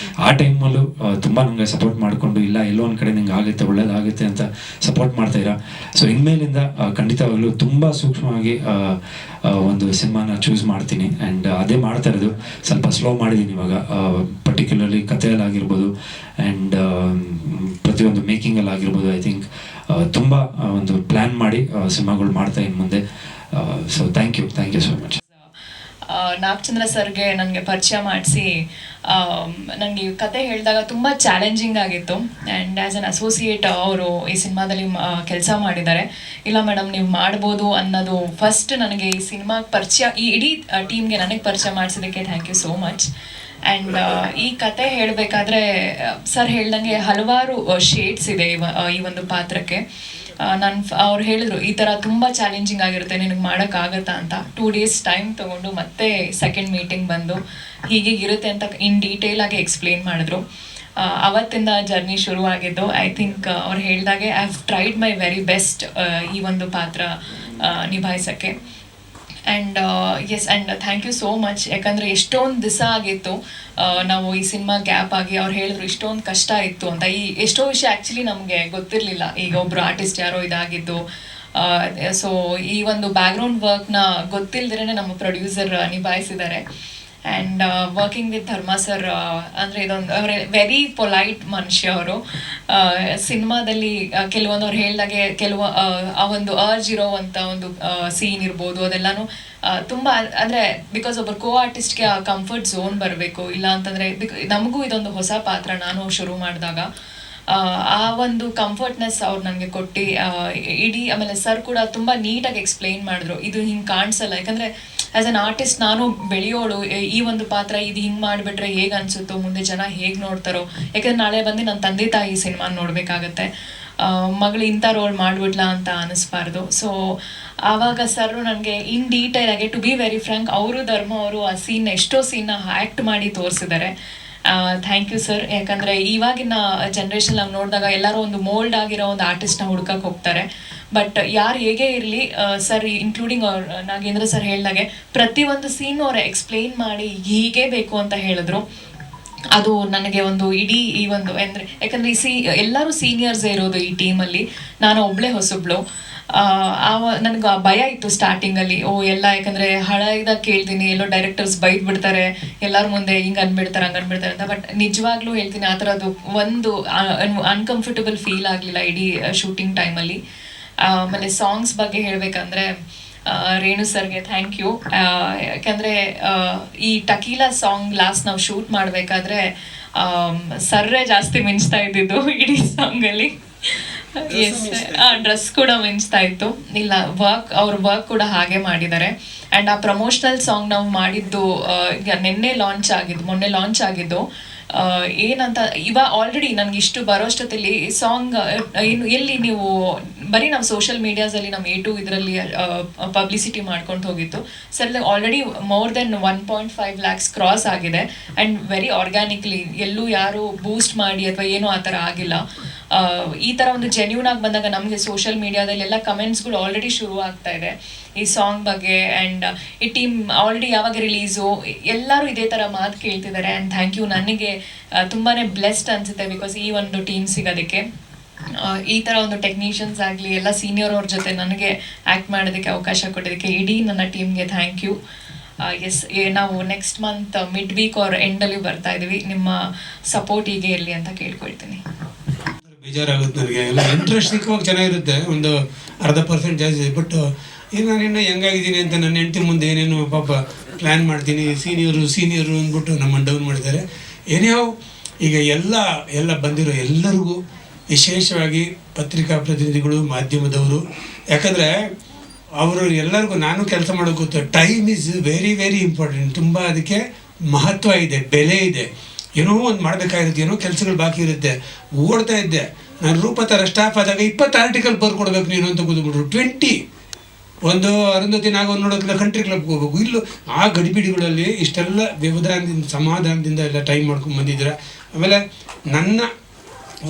ಆ ಟೈಮಲ್ಲೂ ತುಂಬ ನಮಗೆ ಸಪೋರ್ಟ್ ಮಾಡಿಕೊಂಡು, ಇಲ್ಲ ಎಲ್ಲೋ ಒಂದು ಕಡೆ ನಿಂಗೆ ಆಗುತ್ತೆ ಒಳ್ಳೇದಾಗುತ್ತೆ ಅಂತ ಸಪೋರ್ಟ್ ಮಾಡ್ತಾಯಿರಾ. ಸೊ ಇನ್ಮೇಲಿಂದ ಖಂಡಿತವಾಗ್ಲೂ ತುಂಬ ಸೂಕ್ಷ್ಮವಾಗಿ ಒಂದು ಸಿನಿಮಾನ ಚೂಸ್ ಮಾಡ್ತೀನಿ. ಆ್ಯಂಡ್ ಅದೇ ಮಾಡ್ತಾ ಇರೋದು, ಸ್ವಲ್ಪ ಸ್ಲೋ ಮಾಡಿದ್ದೀನಿ ಇವಾಗ, ಪರ್ಟಿಕ್ಯುಲರ್ಲಿ ಕಥೆಯಲ್ಲಾಗಿರ್ಬೋದು ಆ್ಯಂಡ್ ಪ್ರತಿಯೊಂದು ಮೇಕಿಂಗಲ್ಲಾಗಿರ್ಬೋದು. ಐ ಥಿಂಕ್ ತುಂಬ ಒಂದು ಪ್ಲ್ಯಾನ್ ಮಾಡಿ ಸಿನಿಮಾಗಳು ಮಾಡ್ತಾ ಇನ್ನು ಮುಂದೆ. So thank you so much. Nagachandra ಸರ್ಗೆ ನನಗೆ ಪರಿಚಯ ಮಾಡಿಸಿ ನನಗೆ ಈ ಕತೆ ಹೇಳಿದಾಗ ತುಂಬ ಚಾಲೆಂಜಿಂಗ್ ಆಗಿತ್ತು. ಆ್ಯಂಡ್ ಆ್ಯಸ್ ಅನ್ ಅಸೋಸಿಯೇಟ್ ಅವರು ಈ ಸಿನಿಮಾದಲ್ಲಿ ಕೆಲಸ ಮಾಡಿದ್ದಾರೆ. ಇಲ್ಲ ಮೇಡಮ್ ನೀವು ಮಾಡ್ಬೋದು ಅನ್ನೋದು ಫಸ್ಟ್ ನನಗೆ ಈ ಸಿನಿಮಾಗೆ ಪರಿಚಯ, ಈ ಇಡೀ ಟೀಮ್ಗೆ ನನಗೆ ಪರಿಚಯ ಮಾಡಿಸಿದ್ದಕ್ಕೆ thank you so much. And ಈ ಕತೆ ಹೇಳಬೇಕಾದ್ರೆ ಸರ್ ಹೇಳ್ದಂಗೆ ಹಲವಾರು ಶೇಡ್ಸ್ ಇದೆ ಈ ಒಂದು ಪಾತ್ರಕ್ಕೆ. ಅವ್ರು ಹೇಳಿದ್ರು ಈ ಥರ ತುಂಬ ಚಾಲೆಂಜಿಂಗ್ ಆಗಿರುತ್ತೆ, ನಿನಗೆ ಮಾಡೋಕ್ಕಾಗತ್ತಾ ಅಂತ. 2 days ಟೈಮ್ ತೊಗೊಂಡು ಮತ್ತೆ ಸೆಕೆಂಡ್ ಮೀಟಿಂಗ್ ಬಂದು ಹೀಗಿರುತ್ತೆ ಅಂತ ಇನ್ ಡೀಟೇಲಾಗಿ ಎಕ್ಸ್ಪ್ಲೇನ್ ಮಾಡಿದ್ರು. ಅವತ್ತಿಂದ ಜರ್ನಿ ಶುರುವಾಗಿದ್ದು. ಐ ಥಿಂಕ್ ಅವ್ರು ಹೇಳಿದಾಗೆ I have tried my very best ಈ ಒಂದು ಪಾತ್ರ ನಿಭಾಯಿಸೋಕ್ಕೆ. And yes, and thank you so much. ಯಾಕಂದರೆ ಎಷ್ಟೊಂದು ದಿವಸ ಆಗಿತ್ತು ನಾವು ಈ ಸಿನಿಮಾ ಗ್ಯಾಪ್ ಆಗಿ. ಅವ್ರು ಹೇಳಿದ್ರು ಇಷ್ಟೊಂದು ಕಷ್ಟ ಇತ್ತು ಅಂತ. ಎಷ್ಟೋ ವಿಷಯ ಆ್ಯಕ್ಚುಲಿ ನಮಗೆ ಗೊತ್ತಿರಲಿಲ್ಲ. ಈಗ ಒಬ್ಬರು ಆರ್ಟಿಸ್ಟ್ ಯಾರೋ ಇದಾಗಿದ್ದು, ಸೊ ಈ ಒಂದು ಬ್ಯಾಕ್ಗ್ರೌಂಡ್ ವರ್ಕ್ನ ಗೊತ್ತಿಲ್ಲದೇ ನಮ್ಮ ಪ್ರೊಡ್ಯೂಸರ್ ನಿಭಾಯಿಸಿದ್ದಾರೆ. ಆ್ಯಂಡ್ ವರ್ಕಿಂಗ್ ವಿತ್ ಧರ್ಮ ಸರ್ ಅಂದರೆ ಇದೊಂದು ವೆರಿ ಪೊಲೈಟ್ ಮನುಷ್ಯ ಅವರು. ಸಿನಿಮಾದಲ್ಲಿ ಕೆಲವೊಂದು ಅವ್ರು ಹೇಳ್ದಾಗೆ ಆ ಒಂದು ಅರ್ಜ್ ಇರೋವಂಥ ಒಂದು ಸೀನ್ ಇರ್ಬೋದು, ಅದೆಲ್ಲನೂ ತುಂಬ ಅಂದರೆ ಬಿಕಾಸ್ ಒಬ್ಬರು ಕೋ ಆರ್ಟಿಸ್ಟ್ಗೆ ಆ ಕಂಫರ್ಟ್ ಝೋನ್ ಬರಬೇಕು. ಇಲ್ಲ ಅಂತಂದರೆ ನಮಗೂ ಇದೊಂದು ಹೊಸ ಪಾತ್ರ ನಾನು ಶುರು ಮಾಡಿದಾಗ ಆ ಒಂದು ಕಂಫರ್ಟ್ನೆಸ್ ಅವ್ರು ನನಗೆ ಕೊಟ್ಟು ಇಡೀ. ಆಮೇಲೆ ಸರ್ ಕೂಡ ತುಂಬ ನೀಟಾಗಿ ಎಕ್ಸ್ಪ್ಲೈನ್ ಮಾಡಿದ್ರು, ಇದು ಹಿಂಗೆ ಕಾಣಿಸಲ್ಲ. ಯಾಕಂದರೆ ಆ್ಯಸ್ ಅನ್ ಆರ್ಟಿಸ್ಟ್ ನಾನು ಬೆಳೆಯೋಳು, ಈ ಒಂದು ಪಾತ್ರ ಇದು ಹಿಂಗೆ ಮಾಡಿಬಿಟ್ರೆ ಹೇಗೆ ಅನಿಸುತ್ತೋ, ಮುಂದೆ ಜನ ಹೇಗೆ ನೋಡ್ತಾರೋ. ಯಾಕಂದರೆ ನಾಳೆ ಬಂದು ನನ್ನ ತಂದೆ ತಾಯಿ ಸಿನಿಮಾ ನೋಡಬೇಕಾಗತ್ತೆ, ಮಗಳು ಇಂಥ ರೋಲ್ ಮಾಡಿಬಿಡ್ಲಾ ಅಂತ ಅನ್ನಿಸ್ಬಾರ್ದು. ಸೊ ಆವಾಗ ಸರ್ ನನಗೆ ಇನ್ ಡೀಟೇಲ್ ಆಗಿ, to be very frank, Dharma ಅವರು ಆ ಎಷ್ಟೋ ಸೀನ್ನ ಆ್ಯಕ್ಟ್ ಮಾಡಿ ತೋರಿಸಿದ್ದಾರೆ. Thank you sir. ಯಾಕಂದರೆ ಇವಾಗಿನ ಜನ್ರೇಷನ್ ನಾವು ನೋಡಿದಾಗ ಎಲ್ಲರೂ ಒಂದು ಮೋಲ್ಡ್ ಆಗಿರೋ ಒಂದು ಆರ್ಟಿಸ್ಟ್ನ ಹುಡ್ಕಕ್ಕೆ ಹೋಗ್ತಾರೆ. ಬಟ್ ಯಾರು ಹೇಗೆ ಇರಲಿ ಸರ್, ಇನ್ಕ್ಲೂಡಿಂಗ್ ಅವ್ರು ನಾಗೇಂದ್ರ ಸರ್ ಹೇಳ್ದಾಗೆ ಪ್ರತಿಯೊಂದು ಸೀನು ಅವ್ರು ಎಕ್ಸ್ಪ್ಲೈನ್ ಮಾಡಿ ಹೀಗೆ ಬೇಕು ಅಂತ ಹೇಳಿದ್ರು. ಅದು ನನಗೆ ಒಂದು ಇಡೀ ಈ ಒಂದು ಅಂದರೆ ಯಾಕಂದರೆ ಎಲ್ಲರೂ ಸೀನಿಯರ್ಸೇ ಇರೋದು ಈ ಟೀಮಲ್ಲಿ, ನಾನು ಒಬ್ಬಳೇ ಹೊಸಬ್ಳು. ನನಗೆ ಭಯ ಇತ್ತು ಸ್ಟಾರ್ಟಿಂಗಲ್ಲಿ, ಎಲ್ಲ ಯಾಕಂದರೆ ಹಳೆಯದಾಗ ಕೇಳ್ತೀನಿ, ಎಲ್ಲೋ ಡೈರೆಕ್ಟರ್ಸ್ ಬೈದು ಬಿಡ್ತಾರೆ ಎಲ್ಲರ ಮುಂದೆ, ಹಿಂಗೆ ಅಂದ್ಬಿಡ್ತಾರೆ ಹಂಗೆ ಅಂದ್ಬಿಡ್ತಾರೆ ಅಂತ. ಬಟ್ ನಿಜವಾಗ್ಲೂ ಹೇಳ್ತೀನಿ, ಆ ಥರದ್ದು ಒಂದು ಅನ್ಕಂಫರ್ಟಬಲ್ ಫೀಲ್ ಆಗಲಿಲ್ಲ ಇಡೀ ಶೂಟಿಂಗ್ ಟೈಮಲ್ಲಿ. ಆಮೇಲೆ ಸಾಂಗ್ಸ್ ಬಗ್ಗೆ ಹೇಳಬೇಕಂದ್ರೆ ರೇಣು ಸರ್ಗೆ ಥ್ಯಾಂಕ್ ಯು. ಯಾಕಂದರೆ ಈ ಟಕೀಲಾ ಸಾಂಗ್ ಲಾಸ್ಟ್ ನಾವು ಶೂಟ್ ಮಾಡಬೇಕಾದ್ರೆ ಸರ್ರೇ ಜಾಸ್ತಿ ಮಿಂಚ್ತಾ ಇದ್ದಿದ್ದು ಇಡೀ ಸಾಂಗಲ್ಲಿ. ಎಸ್, ಡ್ರೆಸ್ ಕೂಡ ಮಿಂಚ್ತಾ ಇತ್ತು. ಇಲ್ಲ, ಅವ್ರ ವರ್ಕ್ ಕೂಡ ಹಾಗೆ ಮಾಡಿದ್ದಾರೆ. ಆ್ಯಂಡ್ ಆ ಪ್ರಮೋಷನಲ್ ಸಾಂಗ್ ನಾವು ಮಾಡಿದ್ದು ಮೊನ್ನೆ ಲಾಂಚ್ ಆಗಿದ್ದು. ಏನಂತ ಆಲ್ರೆಡಿ ನನಗೆ ಇಷ್ಟು ಬರೋಷ್ಟೊತ್ತಲ್ಲಿ ಸಾಂಗ್ ಏನು ಎಲ್ಲಿ ನೀವು ಬರೀ ನಾವು ಸೋಷಿಯಲ್ ಮೀಡಿಯಾಸಲ್ಲಿ ನಮ್ಮ A2 ಇದರಲ್ಲಿ ಪಬ್ಲಿಸಿಟಿ ಮಾಡ್ಕೊಂಡು ಹೋಗಿತ್ತು sir. Already more than 1.5 lakhs cross ಆಗಿದೆ. ಆ್ಯಂಡ್ ವೆರಿ ಆರ್ಗ್ಯಾನಿಕ್ಲಿ, ಎಲ್ಲೂ ಯಾರು ಬೂಸ್ಟ್ ಮಾಡಿ ಅಥವಾ ಏನೂ ಆ ಥರ ಆಗಿಲ್ಲ. ಈ ಥರ ಒಂದು ಜೆನ್ಯೂನ್ ಆಗಿ ಬಂದಾಗ ನಮಗೆ ಸೋಷಿಯಲ್ ಮೀಡಿಯಾದಲ್ಲಿ ಎಲ್ಲ ಕಮೆಂಟ್ಸ್ಗಳು ಆಲ್ರೆಡಿ ಶುರು ಆಗ್ತಾ ಇದೆ ಈ ಸಾಂಗ್ ಬಗ್ಗೆ. ಆ್ಯಂಡ್ ಈ ಟೀಮ್ ಆಲ್ರೆಡಿ ಯಾವಾಗ ರಿಲೀಸು ಎಲ್ಲರೂ ಇದೇ ಥರ ಮಾತು ಕೇಳ್ತಿದ್ದಾರೆ. And thank you. ನನಗೆ ತುಂಬಾ ಬ್ಲೆಸ್ಡ್ ಅನಿಸುತ್ತೆ ಬಿಕಾಸ್ ಈ ಒಂದು ಟೀಮ್ ಸಿಗೋದಕ್ಕೆ. ಈ ಥರ ಒಂದು ಟೆಕ್ನಿಷಿಯನ್ಸ್ ಆಗಲಿ ಎಲ್ಲ ಸೀನಿಯರ್ ಅವ್ರ ಜೊತೆ ನನಗೆ ಆ್ಯಕ್ಟ್ ಮಾಡೋದಕ್ಕೆ ಅವಕಾಶ ಕೊಟ್ಟಿದ್ದಕ್ಕೆ ಇಡೀ ನನ್ನ ಟೀಮ್ಗೆ ಥ್ಯಾಂಕ್ ಯು. ಎಸ್, ನಾವು ನೆಕ್ಸ್ಟ್ ಮಂತ್ ಮಿಡ್ ವೀಕ್ ಅವ್ರ ಎಂಡಲ್ಲಿ ಬರ್ತಾ ಇದ್ದೀವಿ. ನಿಮ್ಮ ಸಪೋರ್ಟ್ ಹೀಗೆ ಇರಲಿ ಅಂತ ಕೇಳ್ಕೊಳ್ತೀನಿ. ಬೇಜಾರಾಗುತ್ತೆ ನನಗೆ. ಎಲ್ಲ ಇಂಟ್ರೆಸ್ಟಿಂಗ್ ಚೆನ್ನಾಗಿರುತ್ತೆ, ಒಂದು 0.5% ಜಾಸ್ತಿ. ಬಟ್ ನಾನು ಇನ್ನೂ ಹೆಂಗಾಗಿದ್ದೀನಿ ಅಂತ ನನ್ನ ಹೆಂಡತಿ ಮುಂದೆ ಏನೇನು ಪಾಪ ಪ್ಲ್ಯಾನ್ ಮಾಡ್ತೀನಿ, ಸೀನಿಯರು ಅಂದ್ಬಿಟ್ಟು ನಮ್ಮನ್ನು ಡೌನ್ ಮಾಡಿದ್ದಾರೆ. ಏನ್ಯಾವ ಈಗ ಎಲ್ಲ ಬಂದಿರೋ ಎಲ್ಲರಿಗೂ, ವಿಶೇಷವಾಗಿ ಪತ್ರಿಕಾ ಪ್ರತಿನಿಧಿಗಳು, ಮಾಧ್ಯಮದವರು, ಯಾಕಂದರೆ ಅವರು ಎಲ್ಲರಿಗೂ ನಾನು ಕೆಲಸ ಮಾಡೋಕೆ ಗೊತ್ತು. Time is very very important. ತುಂಬ ಅದಕ್ಕೆ ಮಹತ್ವ ಇದೆ, ಬೆಲೆ ಇದೆ. ಏನೋ ಒಂದು ಮಾಡಬೇಕಾಗಿರುತ್ತೆ, ಏನೋ ಕೆಲಸಗಳು ಬಾಕಿ ಇರುತ್ತೆ. ಓಡ್ತಾ ಇದ್ದೆ ನಾನು ರೂಪತರ ಸ್ಟಾಫ್ ಆದಾಗ 20 ಆರ್ಟಿಕಲ್ ಬರ್ಕೊಡ್ಬೇಕು ನೀನು ಅಂತ ಕೂತ್ಬಿಟ್ರು. 20 ಒಂದು ಅರುಂಧತಿ ನಾಗವನ್ನು ನೋಡೋಕ್ಕಿಲ್ಲ, ಕಂಟ್ರಿ ಕ್ಲಬ್ಗೆ ಹೋಗ್ಬೇಕು. ಇಲ್ಲೂ ಆ ಗಡಿಬಿಡಿಗಳಲ್ಲಿ ಇಷ್ಟೆಲ್ಲ ವ್ಯವಧಾನದಿಂದ ಸಮಾಧಾನದಿಂದ ಎಲ್ಲ ಟೈಮ್ ಮಾಡ್ಕೊಂಡು ಬಂದಿದ್ದೀರ. ಆಮೇಲೆ ನನ್ನ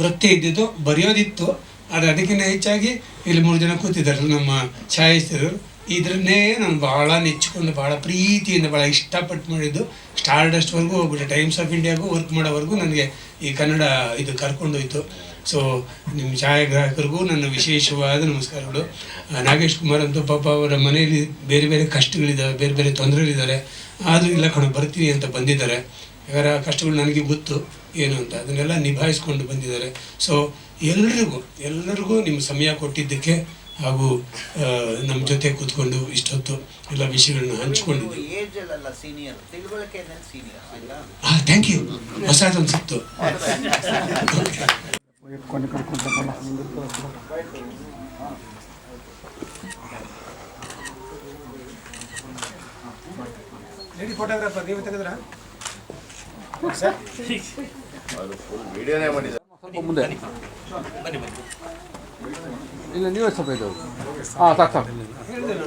ವೃತ್ತಿ ಇದ್ದಿದ್ದು ಬರೆಯೋದಿತ್ತು, ಆದರೆ ಅದಕ್ಕಿಂತ ಹೆಚ್ಚಾಗಿ ಇಲ್ಲಿ 3 ಜನ ಕೂತಿದ್ದಾರೆ ನಮ್ಮ ಛಾಯಾಚಿತ್ರರು. ಇದನ್ನೇ ನಾನು ಭಾಳ ನೆಚ್ಚಿಕೊಂಡು, ಭಾಳ ಪ್ರೀತಿಯಿಂದ, ಭಾಳ ಇಷ್ಟಪಟ್ಟು ಮಾಡಿದ್ದು. ಸ್ಟಾರ್ಡಸ್ಟ್ವರೆಗೂ ಹೋಗ್ಬಿಟ್ಟೆ, ಟೈಮ್ಸ್ ಆಫ್ ಇಂಡಿಯಾಗೂ ವರ್ಕ್ ಮಾಡೋವರೆಗೂ ನನಗೆ ಈ ಕನ್ನಡ ಇದು ಕರ್ಕೊಂಡೋಯ್ತು. ಸೊ ನಿಮ್ಮ ಛಾಯಾಗ್ರಾಹಕರಿಗೂ ನನ್ನ ವಿಶೇಷವಾದ ನಮಸ್ಕಾರಗಳು. ನಾಗೇಶ್ ಕುಮಾರ್ ಅಂತೂ ಪಾಪ ಅವರ ಮನೆಯಲ್ಲಿ ಬೇರೆ ಬೇರೆ ಕಷ್ಟಗಳಿದ್ದಾವೆ, ಬೇರೆ ಬೇರೆ ತೊಂದರೆಗಳಿದ್ದಾರೆ. ಆದರೂ ಇಲ್ಲ ಬರ್ತೀನಿ ಅಂತ ಬಂದಿದ್ದಾರೆ. ಯಾಕಂದರೆ ಆ ಕಷ್ಟಗಳು ನನಗೆ ಗೊತ್ತು ಏನು ಅಂತ, ಅದನ್ನೆಲ್ಲ ನಿಭಾಯಿಸ್ಕೊಂಡು ಬಂದಿದ್ದಾರೆ. ಸೊ ಎಲ್ಲರಿಗೂ ನಿಮ್ಮ ಸಮಯ ಕೊಟ್ಟಿದ್ದಕ್ಕೆ ಹಾಗೂ ನಮ್ಮ ಜೊತೆ ಕೂತ್ಕೊಂಡು ಇಷ್ಟೊತ್ತು ಎಲ್ಲ ವಿಷಯಗಳನ್ನ ಹಂಚ್ಕೊಂಡಿದ್ದೀವಿ. ಥ್ಯಾಂಕ್ ಯು, ಹೊಸದೊಂದು ಸಿಕ್ತು. ಲೇಡಿ ಫೋಟೋಗ್ರಾಫರ್ ನೀವು ತೆಗೆದ್ರ ವಿಡಿಯೋನೇ ಮಾಡಿದ್ದಾರೆ. ಮುಂದೆ ಇಲ್ಲ, ನೀವೇ ಸ್ವಲ್ಪ ಇದ್ದವು. ಸಾಕು